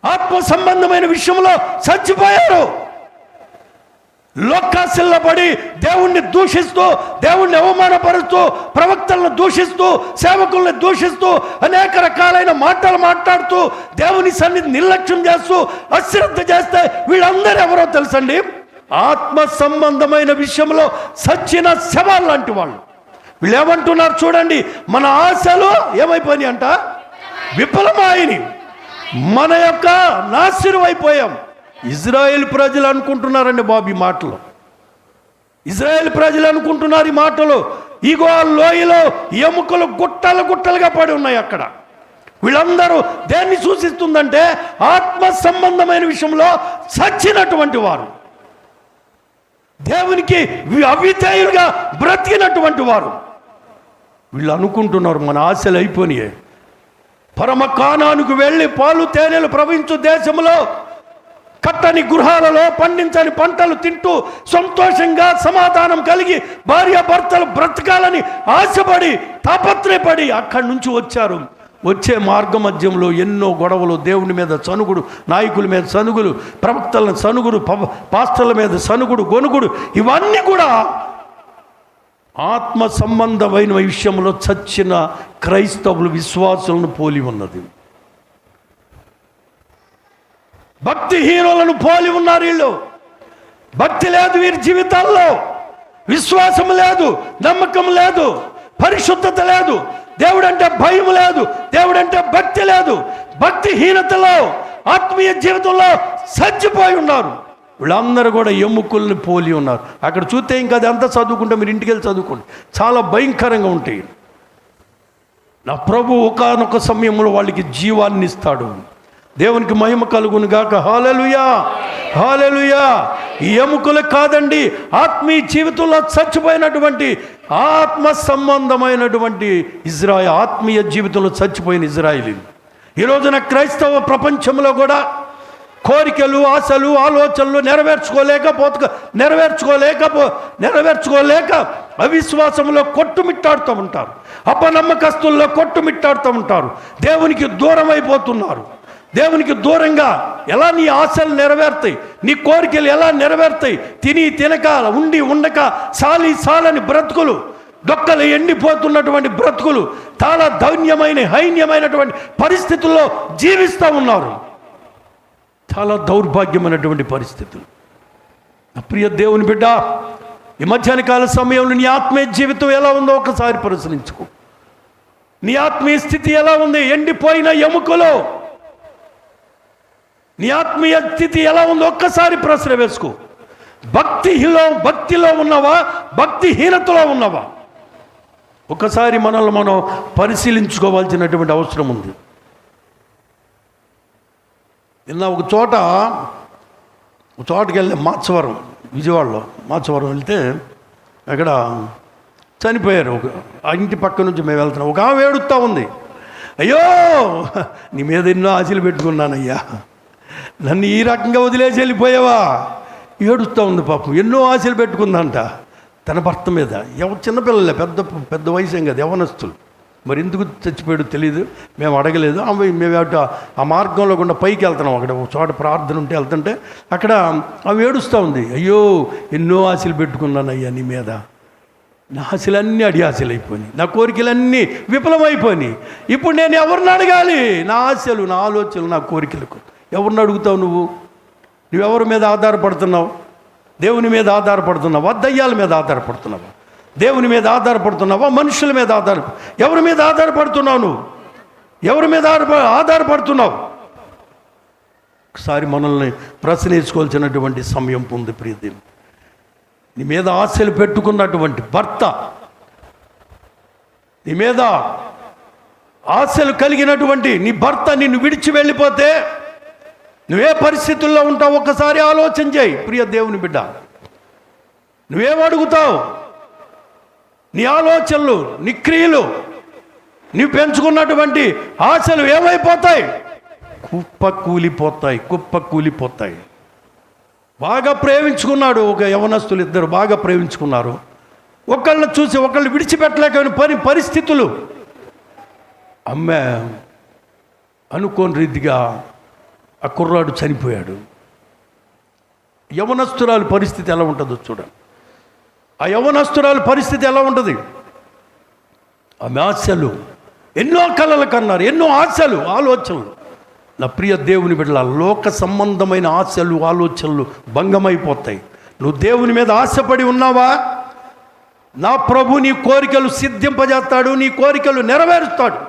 ఆత్మ సంబంధమైన విషయంలో చచ్చిపోయారు. లోకాశిల్లబడి దేవుణ్ణి దూషిస్తూ, దేవుణ్ణి అవమానపరుస్తూ, ప్రవక్తలను దూషిస్తూ, సేవకుల్ని దూషిస్తూ, అనేక రకాలైన మాటలు మాట్లాడుతూ, దేవుని సన్నిధి నిర్లక్ష్యం చేస్తూ, అశ్రద్ధ చేస్తే వీళ్ళందరూ ఎవరో తెలుసండి? ఆత్మ సంబంధమైన విషయంలో సచ్చిన శవాలు లాంటి వాళ్ళు. వీళ్ళు ఏమంటున్నారు చూడండి, మన ఆశలు ఏమైపోయినాయి అంట, విఫలమాయిని, మన యొక్క నాశనం అయిపోయాం. ఇజ్రాయేల్ ప్రజలు అనుకుంటున్నారండి బాబు ఈ మాటలు. ఇజ్రాయేల్ ప్రజలు అనుకుంటున్నారు ఈ మాటలు. ఇగో ఆ లోయలో ఎముకలు గుట్టలు గుట్టలుగా పడి ఉన్నాయి అక్కడ. వీళ్ళందరూ దేన్ని సూచిస్తుందంటే ఆత్మ సంబంధమైన విషయంలో చచ్చినటువంటి వారు, దేవునికి అవిధేయులుగా బ్రతికినటువంటి వారు. వీళ్ళు అనుకుంటున్నారు మన ఆశలు అయిపోయినాయి, పరమ కానానుకు వెళ్ళి పాలు తేనెలు ప్రవహించు దేశంలో కట్టని గృహాలలో పండించని పంటలు తింటూ సంతోషంగా సమాధానం కలిగి భార్యాభర్తలు బ్రతకాలని ఆశపడి తాపత్రయపడి అక్కడి నుంచి వచ్చారు. వచ్చే మార్గ మధ్యంలో ఎన్నో గొడవలు, దేవుని మీద సనుగుడు, నాయకుల మీద సనుగులు, ప్రవక్తల సనుగుడు, పాస్టర్ల మీద సనుగుడు, గొనుగుడు, ఇవన్నీ కూడా ఆత్మ సంబంధమైన విషయంలో చచ్చిన క్రైస్తవులు విశ్వాసులను పోలి ఉన్నది. భక్తిహీనులను పోలి ఉన్నారు వీళ్ళు. భక్తి లేదు వీరి జీవితాల్లో, విశ్వాసం లేదు, నమ్మకం లేదు, పరిశుద్ధత లేదు, దేవుడంటే భయం లేదు, దేవుడంటే భక్తి లేదు. భక్తిహీనతలో ఆత్మీయ జీవితంలో చచ్చిపోయి ఉన్నారు. వీళ్ళందరూ కూడా ఎముకల్ని పోలి ఉన్నారు. అక్కడ చూస్తే ఇంకా అది అంతా చదువుకుంటే మీరు ఇంటికి వెళ్ళి చదువుకోండి, చాలా భయంకరంగా ఉంటాయి. నా ప్రభు ఒకానొక సమయంలో వాళ్ళకి జీవాన్ని ఇస్తాడు. దేవునికి మహిమ కలుగును గాక. హల్లెలూయా, హల్లెలూయా. ఈ ఎముకలు కాదండి, ఆత్మీయ జీవితంలో చచ్చిపోయినటువంటి ఆత్మ సంబంధమైనటువంటి ఆత్మీయ జీవితంలో చచ్చిపోయిన ఇజ్రాయేలీలు ఈ రోజున క్రైస్తవ ప్రపంచంలో కూడా కోరికలు, ఆశలు, ఆలోచనలు నెరవేర్చుకోలేక అవిశ్వాసంలో కొట్టుమిట్టాడుతూ ఉంటారు, అపనమ్మకస్తుల్లో కొట్టుమిట్టాడుతూ ఉంటారు, దేవునికి దూరం అయిపోతున్నారు. దేవునికి దూరంగా ఎలా నీ ఆశలు నెరవేరుతాయి, నీ కోరికలు ఎలా నెరవేరుతాయి? తిని తినక, ఉండి ఉండక, సాలని బ్రతుకులు, డొక్కలు ఎండిపోతున్నటువంటి బ్రతుకులు, చాలా హైన్యమైనటువంటి పరిస్థితుల్లో జీవిస్తూ ఉన్నారు. చాలా దౌర్భాగ్యమైనటువంటి పరిస్థితులు. ప్రియ దేవుని బిడ్డ, ఈ మధ్యాహ్న కాల సమయంలో నీ ఆత్మీయ జీవితం ఎలా ఉందో ఒకసారి పరిశీలించుకో. నీ ఆత్మీయ స్థితి ఎలా ఉంది? ఎండిపోయిన ఎముకలో నీ ఆత్మీయ స్థితి ఎలా ఉందో ఒక్కసారి ప్రశ్న వేసుకో. భక్తిలో ఉన్నవా, భక్తిహీనతలో ఉన్నవా? ఒకసారి మనల్ని మనం పరిశీలించుకోవాల్సినటువంటి అవసరం ఉంది. నిన్న ఒక చోటకి వెళ్ళే మాచవరం, విజయవాడలో మాచవరం వెళ్తే అక్కడ చనిపోయారు. ఆ ఇంటి పక్క నుంచి మేము వెళ్తున్నాం. ఒక ఆమె ఏడుస్తూ ఉంది, అయ్యో నీ మీద ఎన్నో ఆశలు పెట్టుకున్నానయ్యా, నన్ను ఈ రకంగా వదిలేసి వెళ్ళిపోయావా? ఏడుస్తూ ఉంది పాపం. ఎన్నో ఆశలు పెట్టుకుందంట తన భర్త మీద. చిన్నపిల్లలే, పెద్ద వయసు ఏం కదా, యవనస్తులు. మరి ఎందుకు చచ్చిపోయాడు తెలియదు, మేము అడగలేదు. మేము ఆ మార్గంలో గుండా పైకి వెళ్తున్నాం. అక్కడ ఒక చోట ప్రార్థన ఉంటే వెళ్తుంటే అక్కడ ఆమె ఏడుస్తూ ఉంది, అయ్యో ఎన్నో ఆశలు పెట్టుకున్నానయ్యా నీ మీద, నా ఆశలన్నీ ఆశలు అయిపోయినాయి, నా కోరికలన్నీ విఫలమైపోయినాయి. ఇప్పుడు నేను ఎవరిని అడగాలి? నా ఆశలు, నా ఆలోచనలు, నా కోరికలకు ఎవరిని అడుగుతావు? నువ్వెవరి మీద ఆధారపడుతున్నావు? దేవుని మీద ఆధారపడుతున్నావా? దయ్యాల మీద ఆధారపడుతున్నావా? దేవుని మీద ఆధారపడుతున్నావా? మనుషుల మీద ఎవరి మీద ఆధారపడుతున్నావు? నువ్వు ఎవరి మీద ఆధారపడుతున్నావు? ఒకసారి మనల్ని ప్రశ్నించుకోవాల్సినటువంటి సమయం ఉంది ప్రియదేవి. నీ మీద ఆశలు పెట్టుకున్నటువంటి భర్త, నీ మీద ఆశలు కలిగినటువంటి నీ భర్త నిన్ను విడిచి వెళ్ళిపోతే నువ్వే పరిస్థితుల్లో ఉంటావు? ఒక్కసారి ఆలోచన చేయి ప్రియ దేవుని బిడ్డ. నువ్వేమడుగుతావు? నీ ఆలోచనలు, నీ క్రియలు, నీవు పెంచుకున్నటువంటి ఆశలు ఏమైపోతాయి? కుప్పకూలిపోతాయి. బాగా ప్రేమించుకున్నాడు ఒక యవనస్తులు, ఇద్దరు బాగా ప్రేమించుకున్నారు. ఒకళ్ళని చూసి ఒకళ్ళు విడిచిపెట్టలేకపోయిన పరిస్థితులు. అమ్మే అనుకోని రీతిగా ఆ కుర్రాడు చనిపోయాడు. యవనస్తురాలు పరిస్థితి ఎలా ఉంటుందో చూడండి. ఆ యవనస్తురాలు పరిస్థితి ఎలా ఉంటుంది? ఆమె ఆశలు, ఎన్నో కలలు కన్నారు, ఎన్నో ఆశలు, ఆలోచనలు. నా ప్రియ దేవుని బిడ్డల, లోక సంబంధమైన ఆశలు, ఆలోచనలు భంగమైపోతాయి. నువ్వు దేవుని మీద ఆశపడి ఉన్నావా? నా ప్రభు నీ కోరికలు సిద్ధింపజేస్తాడు, నీ కోరికలు నెరవేరుస్తాడు.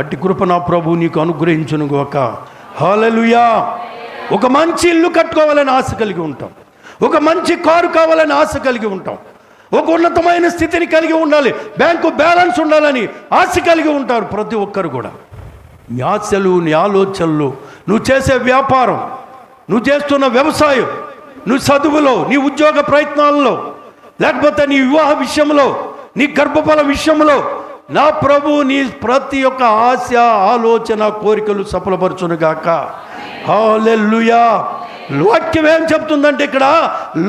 అట్టి కృప నా ప్రభు నీకు అనుగ్రహించును గాక. హల్లెలూయా. ఒక మంచి ఇల్లు కట్టుకోవాలని ఆశ కలిగి ఉంటాం, ఒక మంచి కారు కావాలని ఆశ కలిగి ఉంటాం, ఒక ఉన్నతమైన స్థితిని కలిగి ఉండాలి, బ్యాంకు బ్యాలెన్స్ ఉండాలని ఆశ కలిగి ఉంటారు ప్రతి ఒక్కరు కూడా. నీ ఆశలు, నీ ఆలోచనలు, నువ్వు చేసే వ్యాపారం, నువ్వు చేస్తున్న వ్యవసాయం, నువ్వు చదువులో, నీ ఉద్యోగ ప్రయత్నాల్లో, లేకపోతే నీ వివాహ విషయంలో, నీ గర్భఫల విషయంలో నా ప్రభు నీ ప్రతి ఒక్క ఆశ, ఆలోచన, కోరికలు సఫలపరచునుగాక. హల్లెలూయా. వాక్యం ఏం చెప్తుందంటే ఇక్కడ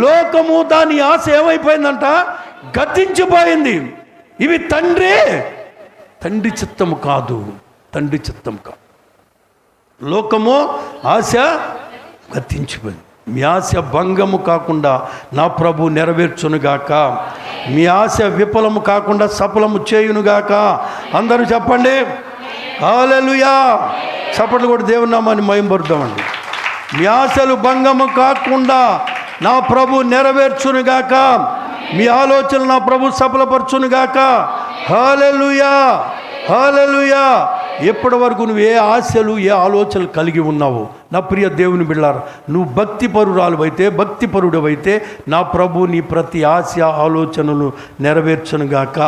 లోకము దాని ఆశ ఏమైపోయిందంట, గతించిపోయింది. ఇవి తండ్రి చిత్తము కాదు, తండ్రి చిత్తం కాదు. లోకము ఆశ గతించిపోయింది. మీ ఆశ భంగము కాకుండా నా ప్రభు నెరవేర్చునుగాక. మీ ఆశ విఫలము కాకుండా సఫలము చేయునుగాక. అందరూ చెప్పండి హల్లెలూయా. చప్పట్లు కూడా దేవుని నామాన్ని మహిమపరుద్దామండి. మీ ఆశలు భంగము కాకుండా నా ప్రభు నెరవేర్చునుగాక. మీ ఆలోచనలు నా ప్రభు సఫలపరచునుగాక. హల్లెలూయా, హల్లెలూయా. ఎప్పటి వరకు నువ్వు ఏ ఆశలు, ఏ ఆలోచనలు కలిగి ఉన్నావు నా ప్రియ దేవుని బిడ్డలారా, నువ్వు భక్తిపరుడవైతే నా ప్రభు నీ ప్రతి ఆశ, ఆలోచనలు నెరవేర్చునుగాక.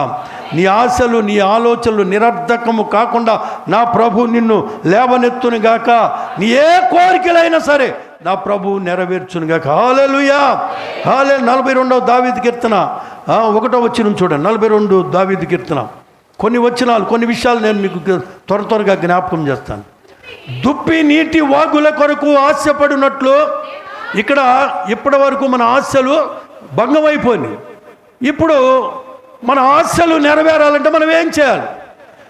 నీ ఆశలు, నీ ఆలోచనలు నిరర్ధకము కాకుండా నా ప్రభు నిన్ను లేవనెత్తునుగాక. నీ ఏ కోరికలైనా సరే నా ప్రభు నెరవేర్చునుగాక. హల్లెలూయా, హల్లెలూయా. 42వ దావీదు కీర్తన 1వ వచనం చూడండి. 42 దావీదు కీర్తన కొన్ని వచనాలు, కొన్ని విషయాలు నేను మీకు త్వరగా జ్ఞాపకం చేస్తాను. దుప్పి నీటి వాగుల కొరకు ఆశపడినట్లు, ఇక్కడ ఇప్పటి వరకు మన ఆశలు భంగమైపోయినాయి. ఇప్పుడు మన ఆశలు నెరవేరాలంటే మనం ఏం చేయాలి?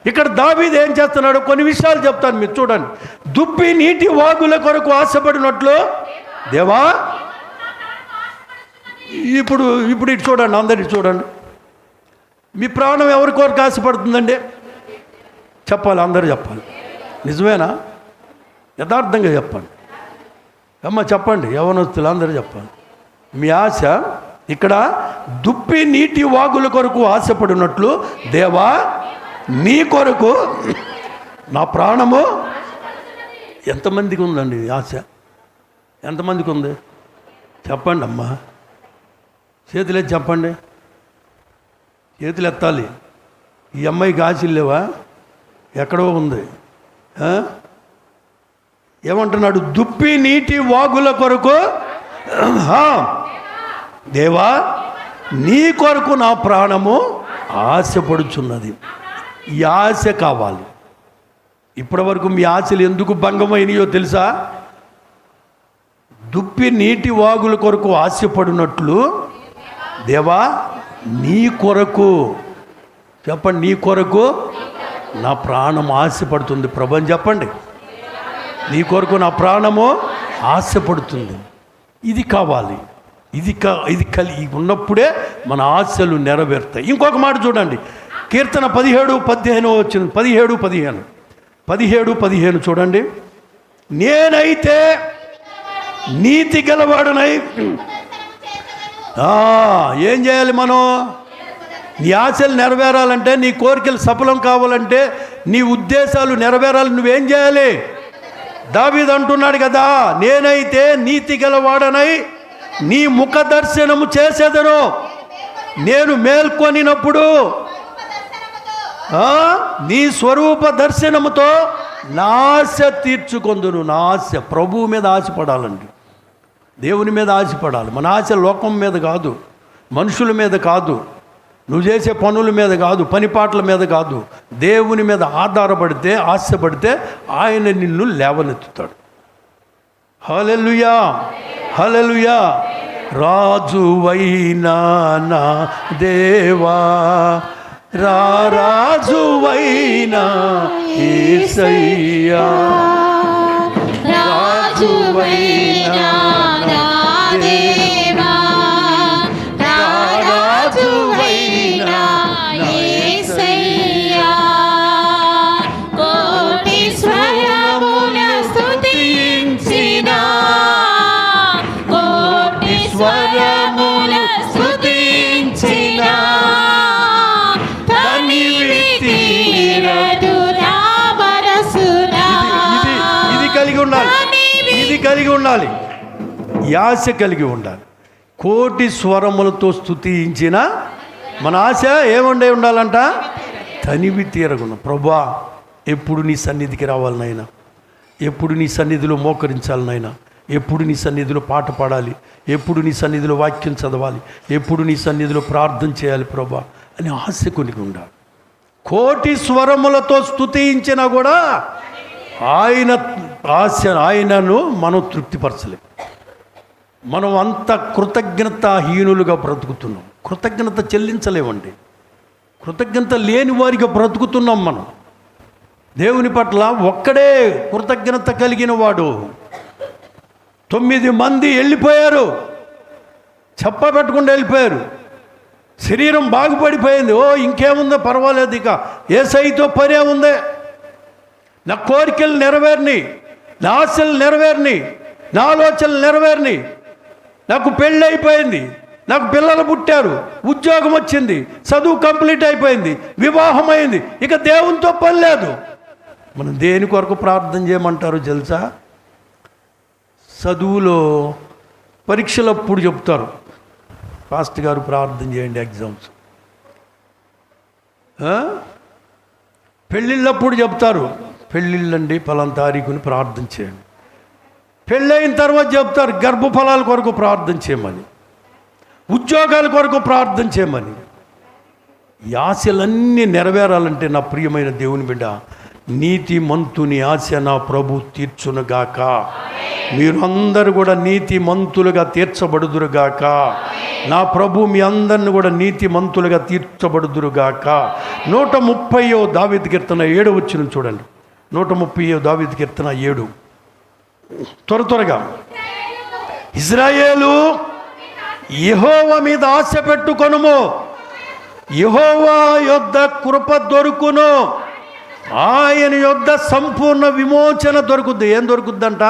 ఇక్కడ దావీదు ఏం చేస్తున్నాడు, కొన్ని విషయాలు చెప్తాను మీరు చూడండి. దుప్పి నీటి వాగుల కొరకు ఆశపడినట్లు దేవా, ఇప్పుడు ఇటు చూడండి, అందరికి చూడండి. మీ ప్రాణం ఎవరి కొరకు ఆశపడుతుందండి? చెప్పాలి, అందరూ చెప్పాలి. నిజమేనా? యథార్థంగా చెప్పండి అమ్మ, చెప్పండి. యవనస్తులు అందరూ చెప్పాలి. మీ ఆశ ఇక్కడ దుప్పి నీటి వాగుల కొరకు ఆశపడినట్లు దేవా నీ కొరకు నా ప్రాణము. ఎంతమందికి ఉందండి ఆశ? ఎంతమందికి ఉంది? చెప్పండి అమ్మా, చేతులే చెప్పండి, చేతులు ఎత్తాలి. ఈ అమ్మాయికి ఆశలు లేవా? ఎక్కడో ఉంది. ఏమంటున్నాడు? దుప్పి నీటి వాగుల కొరకు దేవా నీ కొరకు నా ప్రాణము ఆశపడుచున్నది. ఈ ఆశ కావాలి. ఇప్పటి వరకు మీ ఆశలు ఎందుకు భంగమైనయో తెలుసా? దుప్పి నీటి వాగుల కొరకు ఆశపడినట్లు దేవా నీ కొరకు, చెప్పండి, నీ కొరకు నా ప్రాణం ఆశపడుతుంది ప్రభు అని చెప్పండి. నీ కొరకు నా ప్రాణము ఆశపడుతుంది. ఇది కావాలి. ఇది ఉన్నప్పుడే మన ఆశలు నెరవేరుతాయి. ఇంకొక మాట చూడండి, కీర్తన 17:15 వచ్చింది. 17:15 చూడండి. నేనైతే నీతి గలవాడనై. ఏం చేయాలి మనం? నీ ఆశలు నెరవేరాలంటే, నీ కోరికలు సఫలం కావాలంటే, నీ ఉద్దేశాలు నెరవేరాలి, నువ్వేం చేయాలి? దావీదు అంటున్నాడు కదా, నేనైతే నీతి గలవాడనై నీ ముఖ దర్శనము చేసేదను. నేను మేల్కొనినప్పుడు నీ స్వరూప దర్శనముతో నా ఆశ తీర్చుకొందును. నా ఆశ ప్రభువు మీద ఆశపడాలండి, దేవుని మీద ఆశపడాలి. మన ఆశ లోకం మీద కాదు, మనుషుల మీద కాదు, నువ్వు చేసే పనుల మీద కాదు, పనిపాట్ల మీద కాదు. దేవుని మీద ఆధారపడితే, ఆశపడితే ఆయన నిన్ను లేవనెత్తుతాడు. హల్లెలూయా, హల్లెలూయా. రాజువైనా నా దేవా, రాజువైనా యేసయ్యా, రాజువైనా నా దేవా, రాజువైనా యేసయ్యా. కోటి స్వరముల స్తుతించినా, కోటి స్వరముల స్తుతించినా, తనివి తీరదు నా మనసునా. ఇది కలిగి ఉండాలి. ఇది కలిగి ఉండాలి, ఈ ఆశ కలిగి ఉండాలి. కోటి స్వరములతో స్తుతించిన మన ఆశ ఏముండే ఉండాలంట? తనివి తీరగుండం. ప్రభువా, ఎప్పుడు నీ సన్నిధికి రావాలి నాయనా, ఎప్పుడు నీ సన్నిధిలో మోకరించాలి నాయనా, ఎప్పుడు నీ సన్నిధిలో పాట పాడాలి, ఎప్పుడు నీ సన్నిధిలో వాక్యం చదవాలి, ఎప్పుడు నీ సన్నిధిలో ప్రార్థన చేయాలి ప్రభువా అని ఆశ కొనికి ఉండాలి. కోటి స్వరములతో స్తుతించినా కూడా ఆయనను మనం తృప్తిపరచలేం. మనం అంత కృతజ్ఞతాహీనులుగా బ్రతుకుతున్నాం. కృతజ్ఞత చెల్లించలేమండి. కృతజ్ఞత లేని వారిగా బ్రతుకుతున్నాం మనం. దేవుని పట్ల ఒక్కడే కృతజ్ఞత కలిగిన వాడు. 9 మంది వెళ్ళిపోయారు, చెప్పబెట్టకుండా వెళ్ళిపోయారు. శరీరం బాగుపడిపోయింది. ఓ ఇంకేముందో పర్వాలేదు, ఇక యేసయ్యతో పనే ఉంది, నా కోరికలు నెరవేరిని, నా ఆశలు నెరవేరిని, నా ఆలోచనలు నెరవేరిని, నాకు పెళ్ళి అయిపోయింది, నాకు పిల్లలు పుట్టారు, ఉద్యోగం వచ్చింది, చదువు కంప్లీట్ అయిపోయింది, వివాహం అయింది, ఇక దేవునితో పని లేదు. మనం దేని కొరకు ప్రార్థన చేయమంటారు తెలుసా? చదువులో పరీక్షలప్పుడు చెప్తారు, పాస్టర్ గారు ప్రార్థన చేయండి ఎగ్జామ్స్. పెళ్ళిళ్ళప్పుడు చెప్తారు, పెళ్ళిళ్ళండి పలానా తారీఖుని ప్రార్థన చేయండి. పెళ్ళైన తర్వాత చెప్తారు గర్భఫలాల కొరకు ప్రార్థన చేయమని, ఉద్యోగాల కొరకు ప్రార్థన చేయమని. ఈ ఆశలన్నీ నెరవేరాలంటే నా ప్రియమైన దేవుని బిడ్డ, నీతి మంతుని ఆశ నా ప్రభు తీర్చునుగాక. మీరు అందరూ కూడా నీతి మంతులుగా తీర్చబడుదురుగాక. నా ప్రభు మీ అందరిని కూడా నీతి మంతులుగా తీర్చబడుదురుగాక. 130వ దావీదు కీర్తన 7వ వచనం చూడండి. 130వ దావీదు కీర్తన 7. త్వరగా, ఇశ్రాయేలు యెహోవా మీద ఆశ పెట్టుకొనుము, యెహోవా యొద్ద కృప దొరుకును, ఆయన యొద్ద సంపూర్ణ విమోచన దొరుకుద్ది. ఏం దొరుకుద్దంట?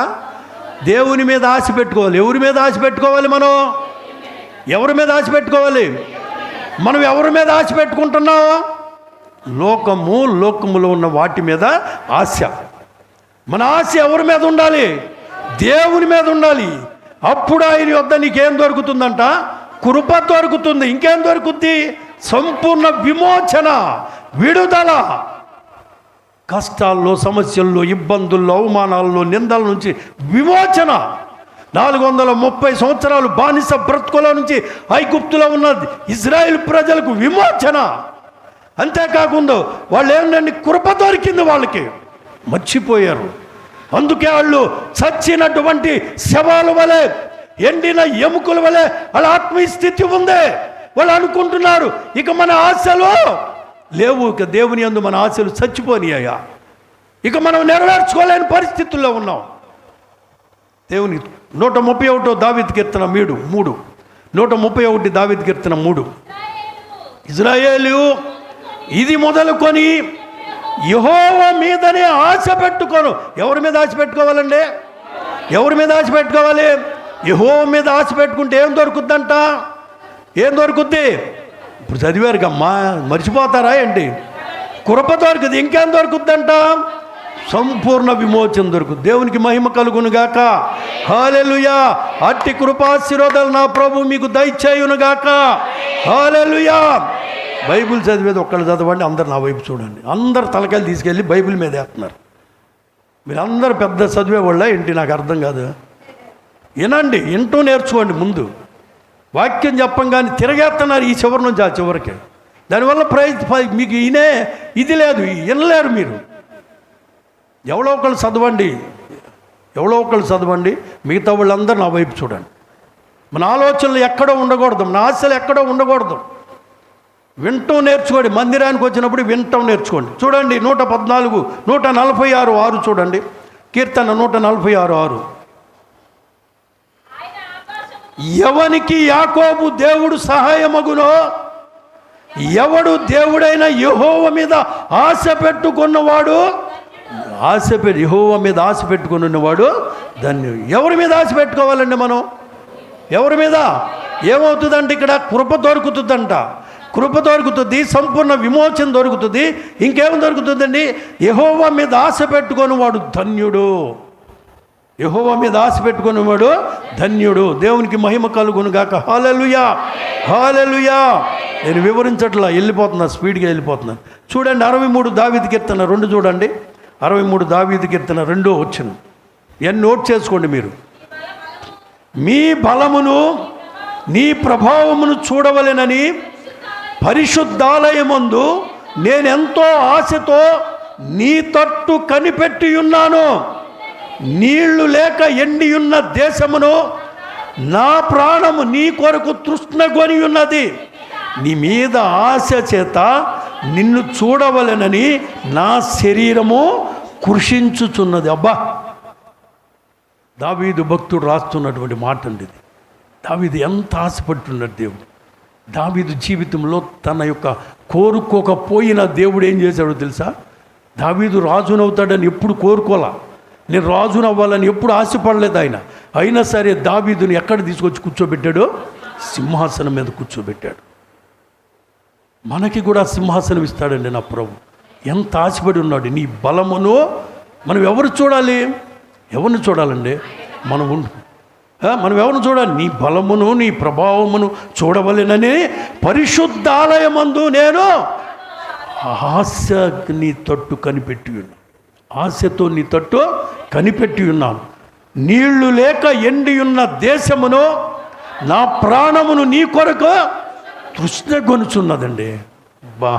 దేవుని మీద ఆశ పెట్టుకోవాలి. ఎవరి మీద ఆశ పెట్టుకోవాలి? మనం ఎవరి మీద ఆశ పెట్టుకోవాలి? మనం ఎవరి మీద ఆశ పెట్టుకుంటున్నాం? లోకములో ఉన్న వాటి మీద ఆశ. మన ఆశ ఎవరి మీద ఉండాలి? దేవుని మీద ఉండాలి. అప్పుడు ఆయన యొద్ద నీకేం దొరుకుతుందంట? కృప దొరుకుతుంది. ఇంకేం దొరుకుద్ది? సంపూర్ణ విమోచన, విడుదల. కష్టాల్లో, సమస్యల్లో, ఇబ్బందుల్లో, అవమానాల్లో, నిందల నుంచి విమోచన. 430 సంవత్సరాలు బానిస బ్రతుకుల నుంచి ఐగుప్తులో ఉన్న ఇజ్రాయెల్ ప్రజలకు విమోచన. అంతేకాకుండా వాళ్ళు ఏంటంటే కృప దొరికింది, వాళ్ళకి మర్చిపోయారు. అందుకే వాళ్ళు చచ్చినటువంటి శవాల వలె, ఎండిన ఎముకల వలె వాళ్ళ ఆత్మీయ స్థితి ఉంది. వాళ్ళు అనుకుంటున్నారు ఇక మన ఆశలు లేవు, ఇక దేవుని యందు మన ఆశలు చచ్చిపోనియ్యా, ఇక మనం నెరవేర్చుకోలేని పరిస్థితుల్లో ఉన్నాం. దేవుని 131 దావీదు కీర్తన 3. 131 దావీదు కీర్తన 3. ఇశ్రాయేలు ఇది మొదలుకొని యెహోవా మీదనే ఆశ పెట్టుకోను. ఎవరి మీద ఆశ పెట్టుకోవాలండి? ఎవరి మీద ఆశ పెట్టుకోవాలి? యెహోవా మీద ఆశ పెట్టుకుంటే ఏం దొరుకుద్దంట? ఏం దొరుకుద్ది? ఇప్పుడు చదివారు కమ్మా, మర్చిపోతారా ఏంటి? కృప దొరుకుద్ది. ఇంకేం దొరుకుద్దంట? సంపూర్ణ విమోచన దొరుకుద్ది. దేవునికి మహిమ కలుగునుగాక. హల్లెలూయా. అట్టి కృపాశీర్వాదాలు నా ప్రభు మీకు దయచేయునుగాక. హల్లెలూయా. బైబిల్ చదివేది ఒక్కళ్ళు చదవండి, అందరు నా వైపు చూడండి. అందరు తలకాయలు తీసుకెళ్ళి బైబిల్ మీద వేస్తున్నారు. మీరు అందరు పెద్ద చదివే వాళ్ళ ఏంటి? నాకు అర్థం కాదు. వినండి, వింటూ నేర్చుకోండి. ముందు వాక్యం చెప్పంగానే తిరగేస్తున్నారు ఈ చివరి నుంచి ఆ చివరికి. దానివల్ల మీకు ఈయనే ఇది లేదు, వినలేరు మీరు. ఎవరో ఒకళ్ళు చదవండి, మిగతా వాళ్ళందరూ నా వైపు చూడండి. మన ఆలోచనలు ఎక్కడో ఉండకూడదు, మన ఆశలు ఎక్కడో ఉండకూడదు. వింటూ నేర్చుకోండి. మందిరానికి వచ్చినప్పుడు వింటూ నేర్చుకోండి. చూడండి 114, 146, 6 చూడండి. కీర్తన 146, 6. ఎవనికి యాకోబు దేవుడు సహాయమగునో, ఎవడు దేవుడైన యెహోవా మీద ఆశ పెట్టుకున్నవాడు, యెహోవా మీద ఆశ పెట్టుకున్నవాడు ధన్యుడు. ఎవరి మీద ఆశ పెట్టుకోవాలండి మనం? ఎవరి మీద? ఏమవుతుందంటే ఇక్కడ కృప దొరుకుతుందంట. కృప దొరుకుతుంది, సంపూర్ణ విమోచన దొరుకుతుంది. ఇంకేం దొరుకుతుందండి? యెహోవా మీద ఆశ పెట్టుకొని వాడు ధన్యుడు. యెహోవా మీద ఆశ పెట్టుకునేవాడు ధన్యుడు. దేవునికి మహిమ కలుగును గాక. హల్లెలూయా, హల్లెలూయా. నేను వివరించట్లా, వెళ్ళిపోతున్నా, స్పీడ్గా వెళ్ళిపోతున్నాను. చూడండి 63 దావీదు కీర్తన 2 చూడండి. 63 దావీదు కీర్తన 2 వచ్చిన నోట్ చేసుకోండి మీరు. మీ బలమును నీ ప్రభావమును చూడవలెనని పరిశుద్ధాలయమందు నేనెంతో ఆశతో నీ తట్టు కనిపెట్టి ఉన్నాను. నీళ్లు లేక ఎండియున్న దేశమును నా ప్రాణము నీ కొరకు తృష్ణగొని ఉన్నది. నీ మీద ఆశ చేత నిన్ను చూడవలెనని నా శరీరము కృషించుచున్నది. అబ్బా, దావీదు భక్తుడు రాస్తున్నటువంటి మాట అండి ఇది. దావీదు ఎంత ఆశపడుతున్నాడు దేవుడు. దావీదు జీవితంలో తన యొక్క కోరుకోకపోయిన దేవుడు ఏం చేశాడో తెలుసా? దావీదు రాజునవుతాడని ఎప్పుడు కోరుకోలా, నేను రాజును అవ్వాలని ఎప్పుడు ఆశపడలేదు ఆయన. అయినా సరే దావీదుని ఎక్కడ తీసుకొచ్చి కూర్చోబెట్టాడు? సింహాసనం మీద కూర్చోబెట్టాడు. మనకి కూడా సింహాసనం ఇస్తాడండి నా ప్రభు. ఎంత ఆశపడి ఉన్నాడు. నీ బలమును మనం ఎవరు చూడాలి? ఎవరిని చూడాలండి? మనం ఎవరిని చూడాలి? నీ బలమును నీ ప్రభావమును చూడవలెనని పరిశుద్ధాలయమందు నేను ఆశ నీ తట్టు కనిపెట్టి ఉన్నాను. ఆశతో నీ తట్టు కనిపెట్టి ఉన్నాను. నీళ్లు లేక ఎండి ఉన్న దేశమును నా ప్రాణమును నీ కొరకు తృష్ణగొనుచున్నదండి. బా,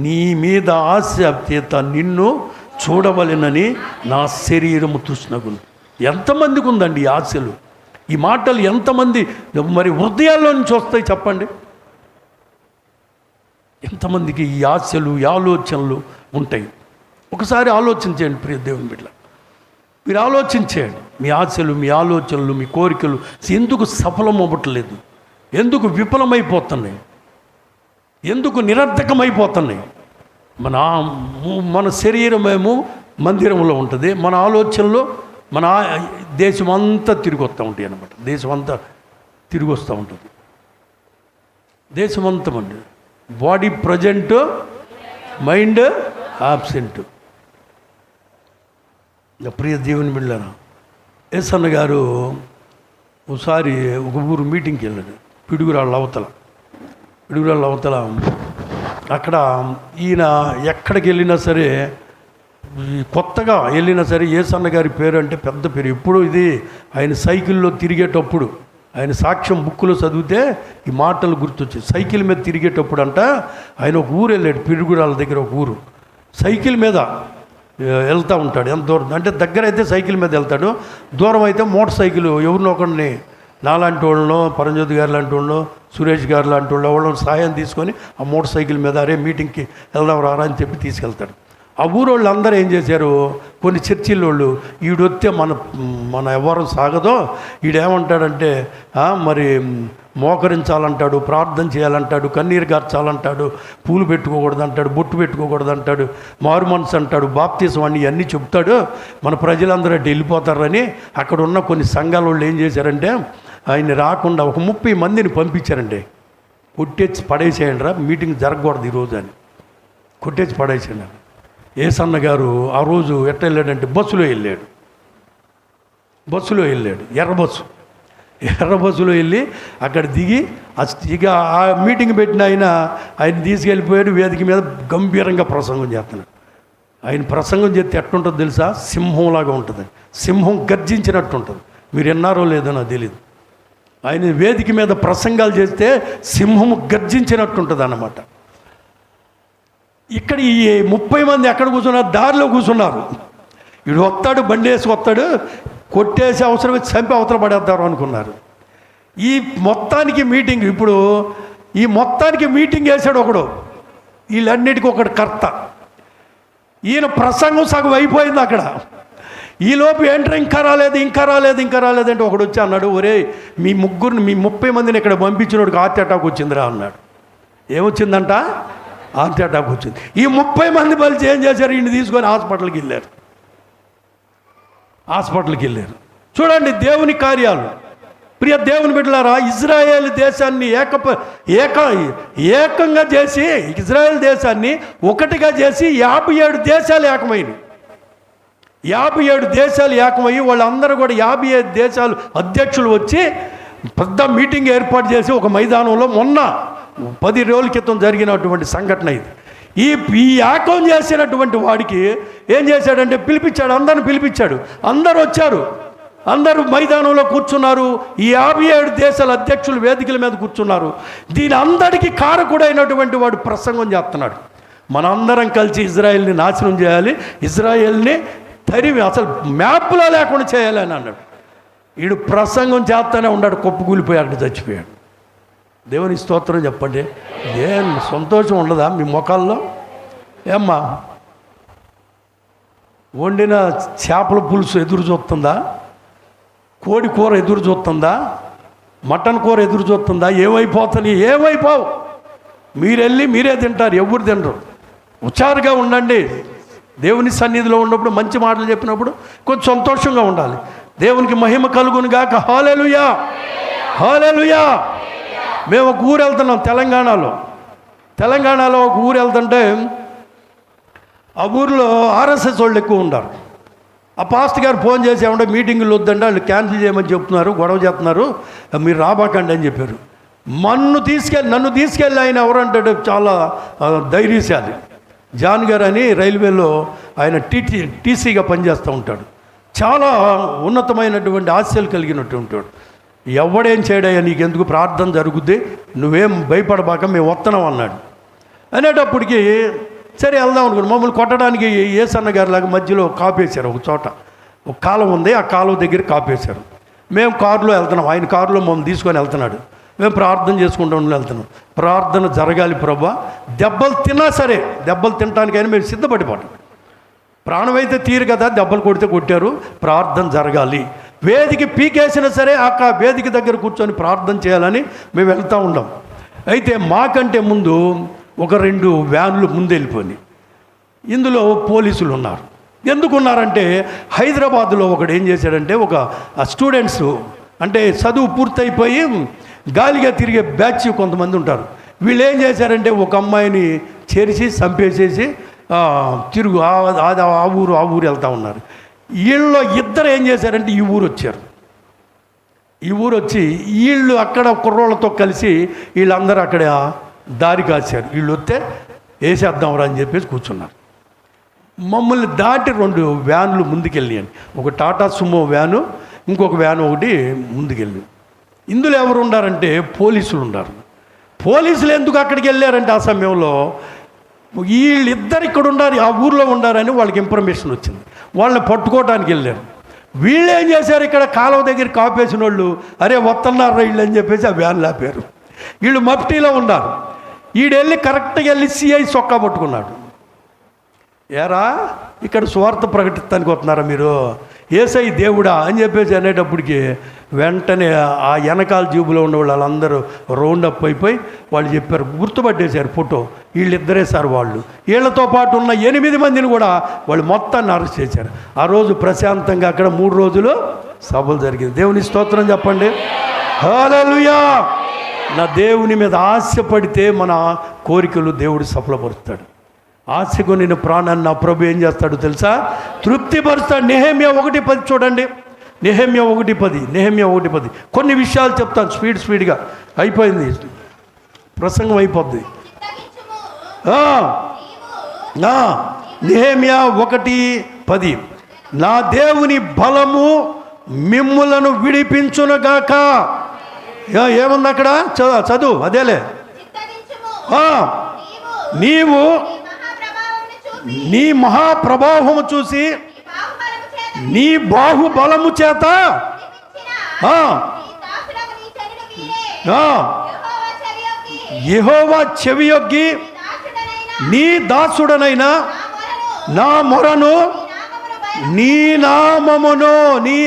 నీ మీద ఆశ చేత నిన్ను చూడవలెనని నా శరీరము తృష్ణగొను. ఎంతమందికి ఉందండి ఈ ఆశలు? ఈ మాటలు ఎంతమంది మరి హృదయాల్లో నుంచి వస్తాయి చెప్పండి? ఎంతమందికి ఈ ఆశలు ఈ ఆలోచనలు ఉంటాయి? ఒకసారి ఆలోచించండి ప్రియ దేవుని బిడ్డ, మీరు ఆలోచించేయండి. మీ ఆశలు, మీ ఆలోచనలు, మీ కోరికలు ఎందుకు సఫలం అవ్వట్లేదు? ఎందుకు విఫలమైపోతున్నాయి? ఎందుకు నిరర్ధకమైపోతున్నాయి? మన శరీరమేమో మందిరంలో ఉంటుంది, మన ఆలోచనలో మన దేశం అంతా తిరిగి వస్తూ ఉంటాయి అన్నమాట. దేశం అంతా తిరిగి వస్తూ ఉంటుంది. దేశం అంతా అండి. Body present, mind absent. ప్రియ దేవుని బిడ్డలారా, యేసన్న గారు ఒకసారి ఒక ఊరు మీటింగ్కి వెళ్ళాడు. పిడుగురాళ్ళ అవతల అక్కడ ఈయన ఎక్కడికి వెళ్ళినా సరే, కొత్తగా వెళ్ళినా సరే యేసన్న గారి పేరు అంటే పెద్ద పేరు. ఎప్పుడు ఇది ఆయన సైకిల్లో తిరిగేటప్పుడు, ఆయన సాక్ష్యం బుక్కులో చదివితే ఈ మాటలు గుర్తొచ్చాయి. సైకిల్ మీద తిరిగేటప్పుడు అంట ఆయన ఒక ఊరు వెళ్ళాడు, పిడుగురాళ్ళ దగ్గర ఒక ఊరు. సైకిల్ మీద వెళ్తూ ఉంటాడు. ఎంత దూరం అంటే దగ్గర అయితే సైకిల్ మీద వెళ్తాడు, దూరం అయితే మోటార్ సైకిల్ ఎవరినో ఒకరిని, నాలాంటి వాళ్ళనో, పరంజ్యోతి గారు లాంటి వాళ్ళనో, సురేష్ గారు లాంటి వాళ్ళని సాయం తీసుకొని ఆ మోటార్ సైకిల్ మీద అరే మీటింగ్కి వెళ్దాం రారా అని చెప్పి తీసుకెళ్తాడు. ఆ ఊరోళ్ళు అందరూ ఏం చేశారు, కొన్ని చర్చిల్లోళ్ళు ఈడొస్తే మన ఎవరం సాగదో, ఈడేమంటాడంటే మరి మోకరించాలంటాడు, ప్రార్థన చేయాలంటాడు, కన్నీరు గార్చాలంటాడు, పూలు పెట్టుకోకూడదు అంటాడు, బొట్టు పెట్టుకోకూడదు అంటాడు, మారు మనసు అంటాడు, బాప్తీసం అని అన్నీ చెప్తాడు. మన ప్రజలందరూ అటు వెళ్ళిపోతారని అక్కడ ఉన్న కొన్ని సంఘాల వాళ్ళు ఏం చేశారంటే ఆయన్ని రాకుండా ఒక 30 మందిని పంపించారండి. కొట్టేసి పడేసేయండి రా, మీటింగ్ జరగకూడదు ఈరోజు అని కొట్టేసి పడేసేయండి. యేసన్న గారు ఆ రోజు ఎట్ట వెళ్ళాడంటే బస్సులో వెళ్ళాడు. ఎర్ర బస్సులో వెళ్ళి అక్కడ దిగి ఇక ఆ మీటింగ్ పెట్టిన ఆయన తీసుకెళ్ళిపోయాడు. వేదిక మీద గంభీరంగా ప్రసంగం చేస్తున్నాడు. ఆయన ప్రసంగం చేస్తే ఎట్టుంటుందో తెలుసా? సింహంలాగా ఉంటుంది. సింహం గర్జించినట్టు ఉంటుంది. మీరు ఎన్నారో లేదో నాకు తెలీదు. ఆయన వేదిక మీద ప్రసంగాలు చేస్తే సింహం గర్జించినట్టు ఉంటుంది అన్నమాట. ఇక్కడ ఈ 30 మంది ఎక్కడ కూర్చున్నారు? దారిలో కూర్చున్నారు. వీడు వస్తాడు, బండి వేసి వస్తాడు, కొట్టేసి అవసరమే చంపి అవతల పడేద్దారు అనుకున్నారు. ఈ మొత్తానికి మీటింగ్, ఇప్పుడు ఈ మొత్తానికి మీటింగ్ వేసాడు ఒకడు, వీళ్ళన్నిటికీ ఒకడు కర్త. ఈయన ప్రసంగం సగం అయిపోయింది అక్కడ. ఈలోపు ఏంటంటే ఇంకా రాలేదు అంటే ఒకడు వచ్చి అన్నాడు, ఒరే మీ 30 మందిని ఇక్కడ పంపించినోడికి హార్ట్ అటాక్ వచ్చిందిరా అన్నాడు. ఏమొచ్చిందంట? హార్ట్ అటాక్ వచ్చింది. ఈ 30 మంది బలిచి ఏం చేశారు? ఈయన తీసుకొని హాస్పిటల్కి వెళ్ళారు. చూడండి దేవుని కార్యాలు. ప్రియ దేవుని బిడ్డలారా, ఇజ్రాయేల్ దేశాన్ని ఏకంగా చేసి, ఇజ్రాయేల్ దేశాన్ని ఒకటిగా చేసి 57 దేశాలు ఏకమైనవి. 57 దేశాలు ఏకమయ్యి వాళ్ళందరూ కూడా 57 దేశాలు అధ్యక్షులు వచ్చి పెద్ద మీటింగ్ ఏర్పాటు చేసి ఒక మైదానంలో మొన్న 10 రోజుల క్రితం జరిగినటువంటి సంఘటన ఇది. ఈ ఏకం చేసినటువంటి వాడికి ఏం చేశాడంటే పిలిపించాడు, అందరిని పిలిపించాడు. అందరూ వచ్చారు, అందరూ మైదానంలో కూర్చున్నారు. ఈ 57 దేశాల అధ్యక్షులు వేదికల మీద కూర్చున్నారు. దీని అందరికీ కారకుడైనటువంటి వాడు ప్రసంగం చేస్తున్నాడు. మనందరం కలిసి ఇజ్రాయెల్ని నాశనం చేయాలి, ఇజ్రాయెల్ని తరిమి అసలు మ్యాప్లో లేకుండా చేయాలి అని అన్నాడు. వీడు ప్రసంగం చేస్తూనే ఉన్నాడు, కొప్పుకూలిపోయాడు, చచ్చిపోయాడు. దేవుని స్తోత్రం చెప్పండి. ఏం సంతోషం ఉండదా మీ ముఖాల్లో? ఏమ్మా, వండిన చేపల పులుసు ఎదురు చూస్తుందా? కోడి కూర ఎదురు చూస్తుందా? మటన్ కూర ఎదురు చూస్తుందా? ఏమైపోతుంది? ఏమైపోవు. మీరెళ్ళి మీరే తింటారు, ఎవరు తినరు. హుషారుగా ఉండండి. దేవుని సన్నిధిలో ఉన్నప్పుడు మంచి మాటలు చెప్పినప్పుడు కొంచెం సంతోషంగా ఉండాలి. దేవునికి మహిమ కలుగును గాక. హల్లెలూయా, హల్లెలూయా. మేము ఒక ఊరు వెళ్తున్నాం తెలంగాణలో ఒక ఊరు వెళ్తుంటే ఆ ఊరిలో ఆర్ఎస్ఎస్ వాళ్ళు ఎక్కువ ఉంటారు. ఆ పాస్ట్ గారు ఫోన్ చేసి ఏమంటే మీటింగులు వద్దంటే వాళ్ళు క్యాన్సిల్ చేయమని చెప్తున్నారు, గొడవ చేస్తున్నారు, మీరు రాబాకండి అని చెప్పారు. నన్ను తీసుకెళ్ళి ఆయన ఎవరంటాడు, చాలా ధైర్యశాలి. జాన్ గారు అని రైల్వేలో ఆయన టీసీగా పనిచేస్తూ ఉంటాడు. చాలా ఉన్నతమైనటువంటి ఆశలు కలిగినట్టు ఉంటాడు. ఎవడేం చేయడయ్యా, నీకెందుకు, ప్రార్థన జరుగుద్ది, నువ్వేం భయపడబాక, మేము వస్తున్నాం అన్నాడు. అనేటప్పటికి సరే వెళ్దాం అనుకున్నాం. మమ్మల్ని కొట్టడానికి ఏసన్న గారి లాగా మధ్యలో కాపేశారు. ఒక చోట ఒక కాలం ఉంది, ఆ కాలువ దగ్గర కాపేశారు. మేము కారులో వెళ్తున్నాం, ఆయన కారులో మమ్మల్ని తీసుకొని వెళ్తున్నాడు. మేము ప్రార్థన చేసుకుంటూ వెళ్తున్నాం. ప్రార్థన జరగాలి ప్రభా, దెబ్బలు తిన్నా సరే, దెబ్బలు తినడానికైనా మేము సిద్ధపడిపోతాం. ప్రాణం అయితే తీరు కదా, దెబ్బలు కొడితే కొట్టారు, ప్రార్థన జరగాలి. వేదిక పీకేసినా సరే ఆ వేదిక దగ్గర కూర్చొని ప్రార్థన చేయాలని మేము వెళ్తూ ఉన్నాం. అయితే మాకంటే ముందు ఒక 2 వ్యాన్లు ముందు వెళ్ళిపోయి, ఇందులో పోలీసులు ఉన్నారు. ఎందుకున్నారంటే హైదరాబాద్లో ఒకడు ఏం చేశాడంటే, ఒక స్టూడెంట్స్ అంటే చదువు పూర్తయిపోయి గాలిగా తిరిగే బ్యాచ్ కొంతమంది ఉంటారు. వీళ్ళు ఏం చేశారంటే ఒక అమ్మాయిని చేర్చి చంపేసేసి ఆ ఊరు వెళ్తూ ఉన్నారు. వీళ్ళలో ఇద్దరు ఏం చేశారంటే ఈ ఊరు వచ్చి వీళ్ళు అక్కడ కుర్రోళ్ళతో కలిసి వీళ్ళందరూ అక్కడ దారి కాశారు. వీళ్ళు వస్తే వేసేద్దాంరా అని చెప్పేసి కూర్చున్నారు. మమ్మల్ని దాటి 2 వ్యాన్లు ముందుకెళ్ళాను. ఒక టాటా సుమో వ్యాను, ఇంకొక వ్యాన్ ఒకటి ముందుకెళ్ళి. ఇందులో ఎవరు ఉండారంటే పోలీసులు ఉన్నారు. పోలీసులు ఎందుకు అక్కడికి వెళ్ళారంటే ఆ సమయంలో వీళ్ళిద్దరు ఇక్కడ ఉండారు, ఆ ఊర్లో ఉండారని వాళ్ళకి ఇన్ఫర్మేషన్ వచ్చింది. వాళ్ళని పట్టుకోవడానికి వెళ్ళారు. వీళ్ళు ఏం చేశారు, ఇక్కడ కాలువ దగ్గర కాపేసిన వాళ్ళు అరే వస్తున్నారు వీళ్ళు అని చెప్పేసి ఆ వ్యాన్లు ఆపారు. వీళ్ళు మఫ్టీలో ఉన్నారు. వీడెళ్ళి కరెక్ట్గా వెళ్ళి సిఐ సొక్కా పట్టుకున్నాడు. ఏరా ఇక్కడ స్వార్థ ప్రకటిస్తానికి వస్తున్నారా మీరు, ఏసై దేవుడా అని చెప్పేసి అనేటప్పటికి వెంటనే ఆ వెనకాల జీబులో ఉన్న వాళ్ళందరూ రౌండ్ అప్ అయిపోయి వాళ్ళు చెప్పారు, గుర్తుపట్టేశారు ఫోటో, వీళ్ళిద్దరే సార్ వాళ్ళు. వీళ్ళతో పాటు ఉన్న 8 మందిని కూడా వాళ్ళు మొత్తాన్ని అరెస్ట్ చేశారు. ఆ రోజు ప్రశాంతంగా అక్కడ 3 రోజులు సభలు జరిగింది. దేవుని స్తోత్రం చెప్పండి. హల్లెలూయా. నా దేవుని మీద ఆశపడితే మన కోరికలు దేవుడు సఫలపరుస్తాడు. ఆశకు నేను ప్రాణాన్ని నా ప్రభు ఏం చేస్తాడు తెలుసా, తృప్తిపరుస్తాడు. నెహెమ్యా 1:10 చూడండి. నెహెమ్యా 1:10 కొన్ని విషయాలు చెప్తాను స్పీడ్గా. అయిపోయింది, ప్రసంగం అయిపోద్ది. నెహెమ్యా 1:10 నా దేవుని బలము మిమ్ములను విడిపించునుగాక. ఏముంది అక్కడ, చదువు అదేలే. నీవు నీ మహాప్రభావము చూసి నీ బాహుబలము చేత యెహోవా చెవియొగ్గి నీ దాసుడనైన నా మొరను నీ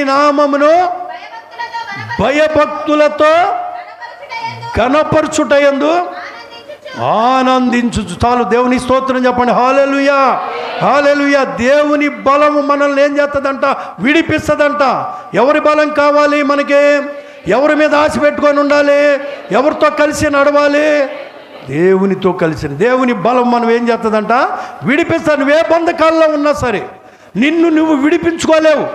నామమును భయభక్తులతో గణపరచుటయందు ఆనందించు. చాలు, దేవుని స్తోత్రం చెప్పండి. హల్లెలూయా, హల్లెలూయా. దేవుని బలము మనల్ని ఏం చేస్తుందంట, విడిపిస్తుందంట. ఎవరి బలం కావాలి మనకి, ఎవరి మీద ఆశ పెట్టుకొని ఉండాలి, ఎవరితో కలిసి నడవాలి, దేవునితో కలిసి. దేవుని బలం మనం ఏం చేస్తుందంట, విడిపిస్తాను. నువ్వే బంధకాల్లో ఉన్నా సరే, నిన్ను నువ్వు విడిపించుకోలేవు.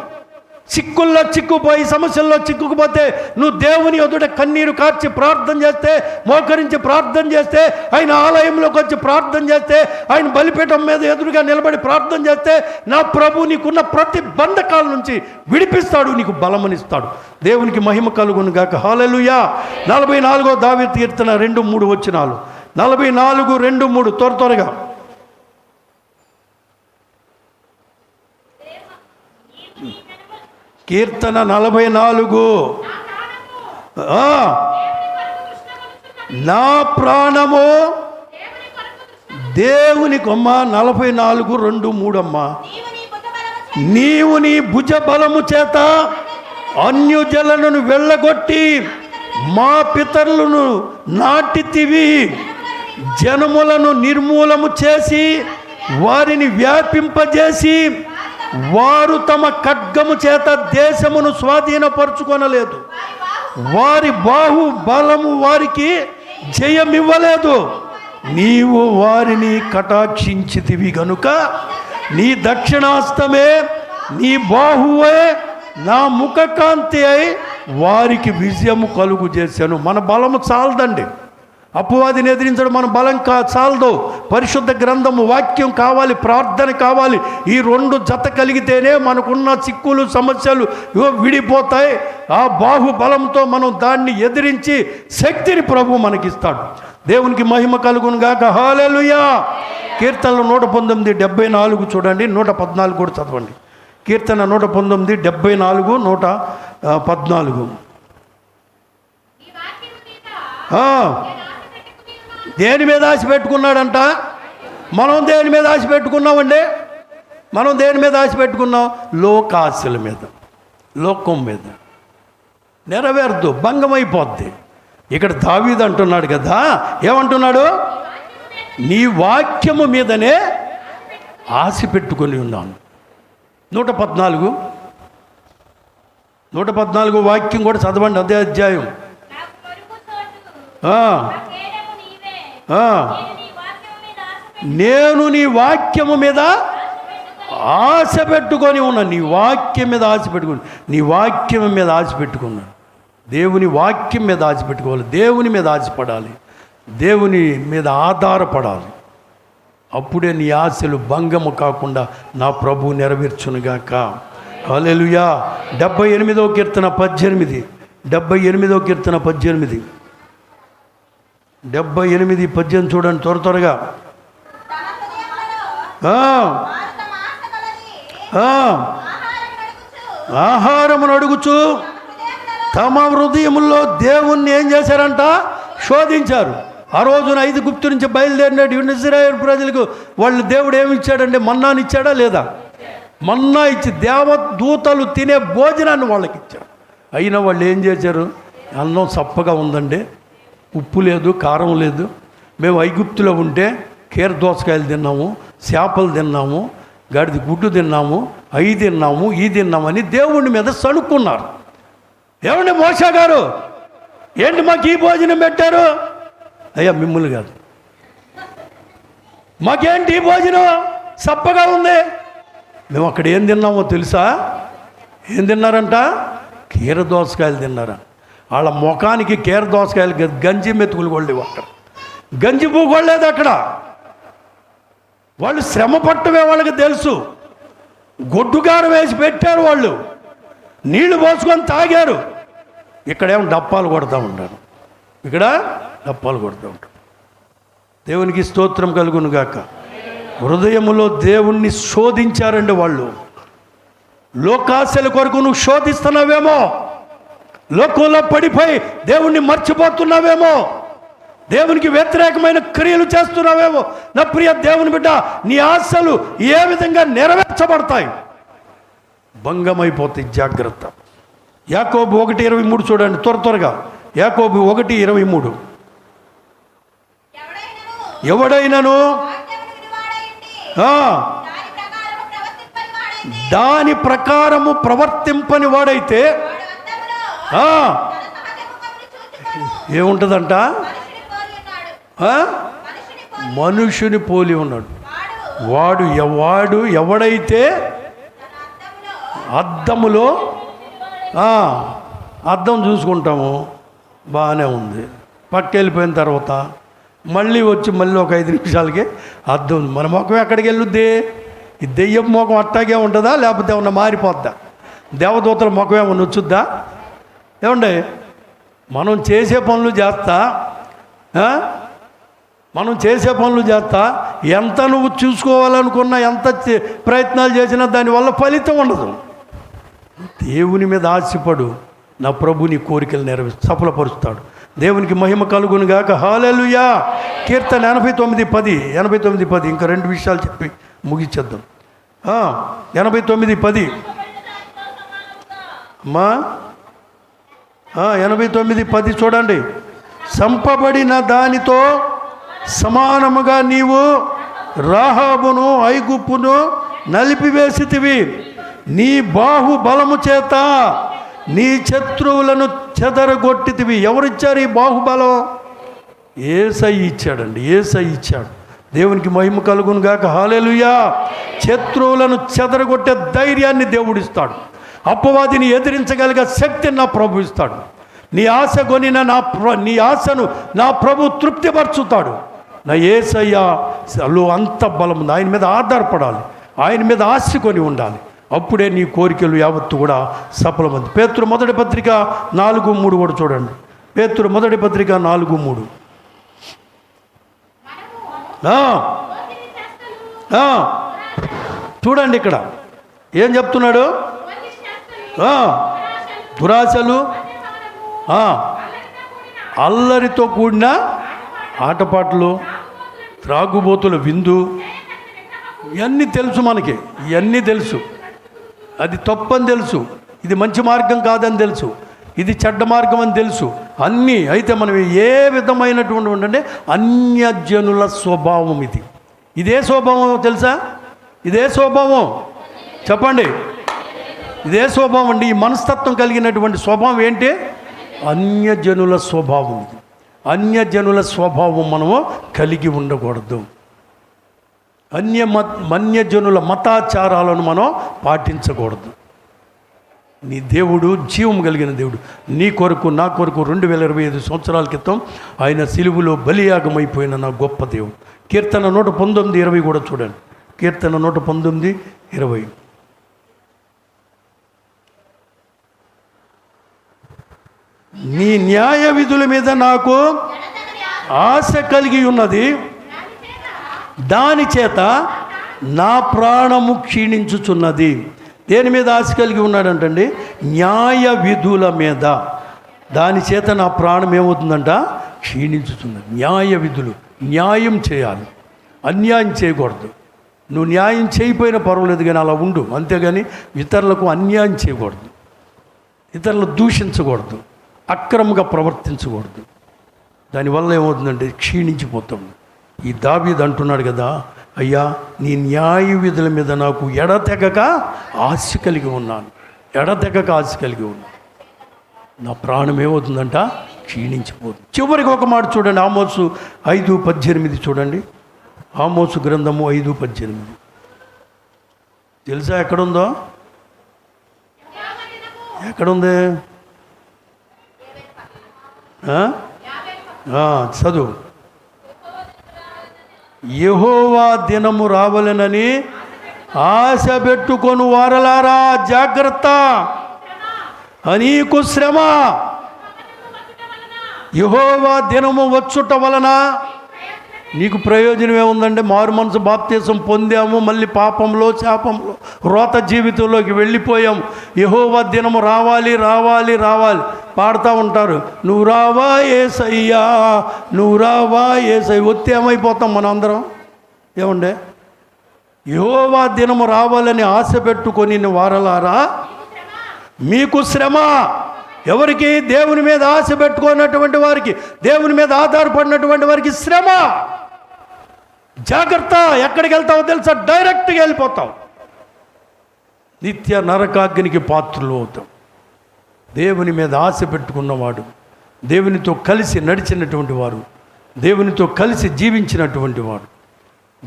చిక్కుల్లో చిక్కుపోయి సమస్యల్లో చిక్కుకుపోతే నువ్వు దేవుని ఎదుట కన్నీరు కార్చి ప్రార్థన చేస్తే, మోకరించి ప్రార్థన చేస్తే, ఆయన ఆలయంలోకి వచ్చి ప్రార్థన చేస్తే, ఆయన బలిపీఠం మీద ఎదురుగా నిలబడి ప్రార్థన చేస్తే, నా ప్రభు నీకున్న ప్రతి బంధకాల నుంచి విడిపిస్తాడు, నీకు బలమనిస్తాడు. దేవునికి మహిమ కలుగును గాక. హల్లెలూయా. 44వ దావీదు కీర్తన 2-3 వచనాలు. 44:2-3 త్వరగా. కీర్తన 44. నా ప్రాణము దేవుని కొమ్మ. 44:2-3 అమ్మా. నీవు నీ భుజ బలము చేత అన్యజనులను వెళ్ళగొట్టి మా పితరులను నాటితివి. జనములను నిర్మూలము చేసి వారిని వ్యాపింపజేసి వారు తమ ఖడ్గము చేత దేశమును స్వాధీనపరుచుకొనలేదు. వారి బాహు బలము వారికి జయమివ్వలేదు. నీవు వారిని కటాక్షించితివి గనుక నీ దక్షిణాస్తమే నీ బాహువే నా ముఖకాంతి అయి వారికి విజయము కలుగు చేశాను. మన బలము చాలదండి. అపవాదిని ఎదిరించడం మన బలం చాలదు. పరిశుద్ధ గ్రంథము వాక్యం కావాలి, ప్రార్థన కావాలి. ఈ 2 జత కలిగితేనే మనకున్న చిక్కులు సమస్యలు విడిపోతాయి. ఆ బాహుబలంతో మనం దాన్ని ఎదిరించి శక్తిని ప్రభు మనకిస్తాడు. దేవునికి మహిమ కలుగును గాక. హల్లెలూయా. కీర్తనలు 119, 74 చూడండి. 114 కూడా చదవండి. కీర్తన 119, 74, 114. దేని మీద ఆశ పెట్టుకున్నాడంట? మనం దేని మీద ఆశ పెట్టుకున్నామండి? మనం దేని మీద ఆశ పెట్టుకున్నాం? లోకాశల మీద, లోకం మీద. నెరవేరదు, భంగమైపోద్ది. ఇక్కడ దావీదు అంటున్నాడు కదా, ఏమంటున్నాడు? నీ వాక్యము మీదనే ఆశ పెట్టుకొని ఉన్నాను. 114 వాక్యం కూడా చదవండి, అదే అధ్యాయం. నేను నీ వాక్యము మీద ఆశ పెట్టుకొని ఉన్నాను. నీ వాక్యం మీద ఆశ పెట్టుకుని, నీ వాక్యం మీద ఆశ పెట్టుకున్నాను. దేవుని వాక్యం మీద ఆశ పెట్టుకోవాలి. దేవుని మీద ఆశపడాలి, దేవుని మీద ఆధారపడాలి. అప్పుడే నీ ఆశలు భంగము కాకుండా నా ప్రభు నెరవేర్చునుగాక. హల్లెలూయా. 78వ కీర్తన 18. 78వ కీర్తన 18. 78:18 చూడండి త్వరగా. ఆహారమును అడుగుచు తమ హృదయముల్లో దేవుణ్ణి ఏం చేశారంట? శోధించారు. ఆ రోజున 5 గుప్తు నుంచి బయలుదేరినట్టు ఇశ్రాయేలు ప్రజలకు వాళ్ళు దేవుడు ఏమి ఇచ్చాడంటే మన్నాని ఇచ్చాడా లేదా? మన్నా ఇచ్చి దేవదూతలు తినే భోజనాన్ని వాళ్ళకి ఇచ్చారు. అయినా వాళ్ళు ఏం చేశారు? అన్నం సప్పగా ఉందండి, ఉప్పు లేదు, కారం లేదు. మేము ఐగుప్తులో ఉంటే కీర దోసకాయలు తిన్నాము, చేపలు తిన్నాము, గాడిద గుడ్డు తిన్నాము, అవి తిన్నాము, ఈ తిన్నామని దేవుడి మీద సణుక్కున్నారు. ఏమండి మోషే గారు, ఏంటి మాకు ఈ భోజనం పెట్టారు? అయ్యా మిమ్మల్ని కాదు, మాకేంటి ఈ భోజనం సప్పగా ఉంది. మేము అక్కడ ఏం తిన్నామో తెలుసా? ఏం తిన్నారంట? కీర దోసకాయలు తిన్నారా. వాళ్ళ ముఖానికి కీర దోసకాయలు గంజి మెతుకులు కొళ్ళేవి. అక్కడ గంజి పూగొళ్ళలేదు. అక్కడ వాళ్ళు శ్రమ పట్టమే వాళ్ళకి తెలుసు. గొడ్డుగారం వేసి పెట్టారు, వాళ్ళు నీళ్లు పోసుకొని తాగారు. ఇక్కడేమో డప్పాలు కొడతా ఉంటారు, ఇక్కడ డప్పాలు కొడుతూ ఉంటారు. దేవునికి స్తోత్రం కలుగును గాక. హృదయములో దేవుణ్ణి శోధించారండి వాళ్ళు. లోకాశల కొరకు నువ్వు శోధిస్తున్నావేమో, లోకంలో పడిపోయి దేవుణ్ణి మర్చిపోతున్నావేమో, దేవునికి వ్యతిరేకమైన క్రియలు చేస్తున్నావేమో. నా ప్రియ దేవుని బిడ్డ, నీ ఆశలు ఏ విధంగా నెరవేర్చబడతాయి? భంగమైపోతాయి, జాగ్రత్త. యాకోబు 1:23 చూడండి త్వరగా. యాకోబు 1:23. ఎవడైనను దాని ప్రకారము ప్రవర్తింపని వాడైతే ఏముంటుందంట? మనుషుని పోలి ఉన్నాడు. వాడు ఎవడైతే అద్దములో అద్దం చూసుకుంటాము, బాగానే ఉంది. పక్క వెళ్ళిపోయిన తర్వాత మళ్ళీ వచ్చి మళ్ళీ ఒక 5 నిమిషాలకి అద్దం ఉంది. మన ముఖం ఎక్కడికి వెళ్ళుద్ది? ఈ దెయ్యం ముఖం అట్టాగే ఉంటుందా, లేకపోతే ఏమన్నా మారిపోద్దా? దేవదూతల ముఖం ఏమన్నా వచ్చుద్దా? ఏమండి, మనం చేసే పనులు చేస్తా ఎంత నువ్వు చూసుకోవాలనుకున్నా, ఎంత ప్రయత్నాలు చేసినా దానివల్ల ఫలితం ఉండదు. దేవుని మీద ఆశపడు, నా ప్రభు నీ కోరికలు సఫలపరుస్తాడు. దేవునికి మహిమ కలుగును గాక. హల్లెలూయా. కీర్తన 89:10 ఇంకా 2 విషయాలు చెప్పి ముగించేద్దాం. 89:10 అమ్మా, 89:10 చూడండి. సంపబడిన దానితో సమానముగా నీవు రాహాబును ఐగుప్తును నలిపివేసితివి. నీ బాహుబలము చేత నీ శత్రువులను చెదరగొట్టితివి. ఎవరిచ్చారు ఈ బాహుబలం? యేసయ్య ఇచ్చాడండి. యేసయ్య ఇచ్చాడు. దేవునికి మహిమ కలుగును గాక. హల్లెలూయా. శత్రువులను చెదరగొట్టే ధైర్యాన్ని దేవుడిస్తాడు. అపవాదిని ఎదిరించగలిగే శక్తిని నా ప్రభు ఇస్తాడు. నీ ఆశ కొనిన నీ ఆశను నా ప్రభు తృప్తిపరచుతాడు. నా యేసయ్యలో అంత బలం ఉంది. ఆయన మీద ఆధారపడాలి, ఆయన మీద ఆశ కొని ఉండాలి. అప్పుడే నీ కోరికలు యావత్తు కూడా సఫలమంది. పేతురు మొదటి పత్రిక 4:3 కూడా చూడండి. పేతురు మొదటి పత్రిక 4:3. చూడండి ఇక్కడ ఏం చెప్తున్నాడు? దురాశలు, అల్లరితో కూడిన ఆటపాటలు, త్రాగుబోతుల విందు, ఇవన్నీ తెలుసు మనకి. ఇవన్నీ తెలుసు. అది తప్పని తెలుసు, ఇది మంచి మార్గం కాదని తెలుసు, ఇది చెడ్డ మార్గం అని తెలుసు అన్నీ. అయితే మనం ఏ విధమైనటువంటి అంటే అన్యజనుల స్వభావం ఇది. ఇదే స్వభావం తెలుసా? ఇదే స్వభావం చెప్పండి. ఇదే స్వభావం అండి. ఈ మనస్తత్వం కలిగినటువంటి స్వభావం ఏంటి? అన్యజనుల స్వభావం ఇది. అన్యజనుల స్వభావం మనము కలిగి ఉండకూడదు. అన్యజనుల మతాచారాలను మనం పాటించకూడదు. నీ దేవుడు జీవం కలిగిన దేవుడు. నీ కొరకు నా కొరకు 2025 సంవత్సరాల క్రితం ఆయన సిలువలో బలియాగమైపోయిన నా గొప్ప దేవుడు. కీర్తన 119:20 కూడా చూడండి. కీర్తన 119:20. నీ న్యాయ విధుల మీద నాకు ఆశ కలిగి ఉన్నది, దాని చేత నా ప్రాణము క్షీణించుచున్నది. దేని మీద ఆశ కలిగి ఉన్నాడంటండి? న్యాయ విధుల మీద. దాని చేత నా ప్రాణం ఏమవుతుందంట? క్షీణించుతున్నది. న్యాయ విధులు, న్యాయం చేయాలి, అన్యాయం చేయకూడదు. నువ్వు న్యాయం చేయకపోయినా పర్వాలేదు కానీ అలా ఉండు, అంతేగాని ఇతరులకు అన్యాయం చేయకూడదు, ఇతరులు దూషించకూడదు, అక్రమంగా ప్రవర్తించకూడదు. దానివల్ల ఏమవుతుందంటే క్షీణించిపోతాం. ఈ దావీదు అంటున్నాడు కదా, అయ్యా నీ న్యాయ విధుల మీద నాకు ఎడతెగక ఆశ కలిగి ఉన్నాను, ఎడతెగక ఆశ కలిగి ఉన్నాను. నా ప్రాణం ఏమవుతుందంట? క్షీణించిపోతుంది. చివరికి ఒక మాట చూడండి, ఆమోసు 5:18 చూడండి. ఆమోసు గ్రంథము 5:18 తెలుసా? ఎక్కడుందో? ఎక్కడుంది? చదువు. యెహోవా దినము రావలెనని ఆశ పెట్టుకొని వారలారా జాగ్రత్త, నీకు శ్రమ. యెహోవా దినము వచ్చుట వలన నీకు ప్రయోజనం ఏముందంటే, మారు మనసు బాప్తీసం పొందాము, మళ్ళీ పాపంలో శాపంలో రోత జీవితంలోకి వెళ్ళిపోయాము. యెహోవా దినము రావాలి రావాలి రావాలి పాడుతూ ఉంటారు. నువ్వు రావా యేసయ్యా, నువ్వు రావా యేసయ్య. ఒత్తి ఏమైపోతాం మనం అందరం? ఏమండే, యెహోవా దినము రావాలని ఆశ పెట్టుకొని వారలారా మీకు శ్రమ. ఎవరికి? దేవుని మీద ఆశ పెట్టుకున్నటువంటి వారికి, దేవుని మీద ఆధారపడినటువంటి వారికి శ్రమ. జాగ్రత్త. ఎక్కడికి వెళ్తావో తెలుసా? డైరెక్ట్గా వెళ్ళిపోతావు, నిత్య నరకాగ్నికి పాత్రలు అవుతాం. దేవుని మీద ఆశ పెట్టుకున్నవాడు, దేవునితో కలిసి నడిచినటువంటి వారు, దేవునితో కలిసి జీవించినటువంటి వాడు,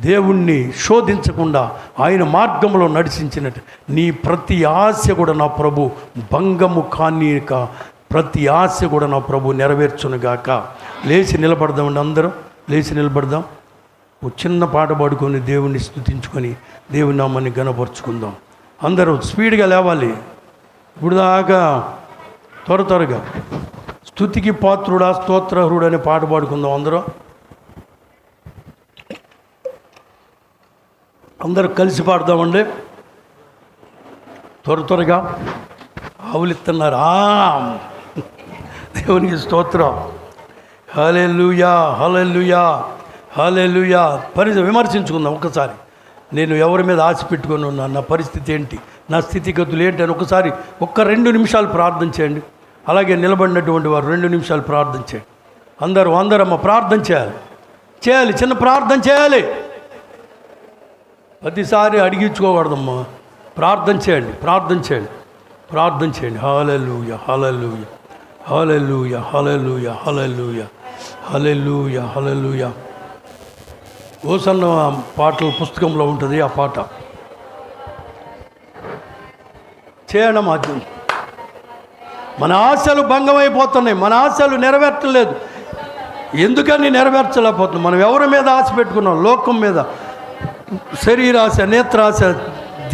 దేవుణ్ణి శోధించకుండా ఆయన మార్గంలో నడిచించినట్టు నీ ప్రతి ఆశ కూడా నా ప్రభు భంగము కానీక ప్రతి ఆశ కూడా నా ప్రభు నెరవేర్చునుగాక. లేచి నిలబడదామండి, అందరం లేచి నిలబడదాం. ఒక చిన్న పాట పాడుకొని దేవుణ్ణి స్తుతించుకొని దేవుని నామాన్ని ఘనపరుచుకుందాం. అందరూ స్పీడ్గా లేవాలి. ఇప్పుడు దాకా త్వరగా స్తుతికి పాత్రుడా స్తోత్రహరుడు అనే పాట పాడుకుందాం. అందరూ కలిసి పాడదామండి. త్వరగా ఆవులిస్తున్నారు. దేవునికి స్తోత్రం. హల్లెలూయా హల్లెలూయా హల్లెలూయా. విమర్శించుకుందాం ఒకసారి. నేను ఎవరి మీద ఆశ పెట్టుకొని ఉన్నాను, నా పరిస్థితి ఏంటి, నా స్థితిగతులు ఏంటి అని ఒకసారి 2 నిమిషాలు ప్రార్థన చేయండి. అలాగే నిలబడినటువంటి వారు 2 నిమిషాలు ప్రార్థన చేయండి. అందరమ్మ ప్రార్థన చేయాలి, చిన్న ప్రార్థన చేయాలి. ప్రతిసారి అడిగించుకోకూడదమ్మా. ప్రార్థన చేయండి. హల్లెలూయా హల్లెలూయా హల్లెలూయా హల్లెలూయా హల్లెలూయా హల్లెలూయా హల్లెలూయా. హోసన్న పాటల పుస్తకంలో ఉంటుంది ఆ పాట. చేయడం మాధ్యం. మన ఆశలు భంగమైపోతున్నాయి, మన ఆశలు నెరవేర్చలేదు. ఎందుకని నెరవేర్చలేకపోతున్నాం? మనం ఎవరి మీద ఆశ పెట్టుకున్నాం? లోకం మీద. శరీరాశ, నేత్రాశ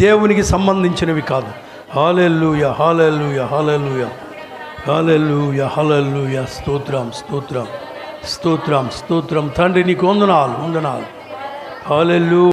దేవునికి సంబంధించినవి కాదు. హల్లెలూయా హల్లెలూయా హల్లెలూయా హల్లెలూయా హల్లెలూయా. స్తోత్రం తండ్రి, నీకు వందనాలు. హల్లెలూయా.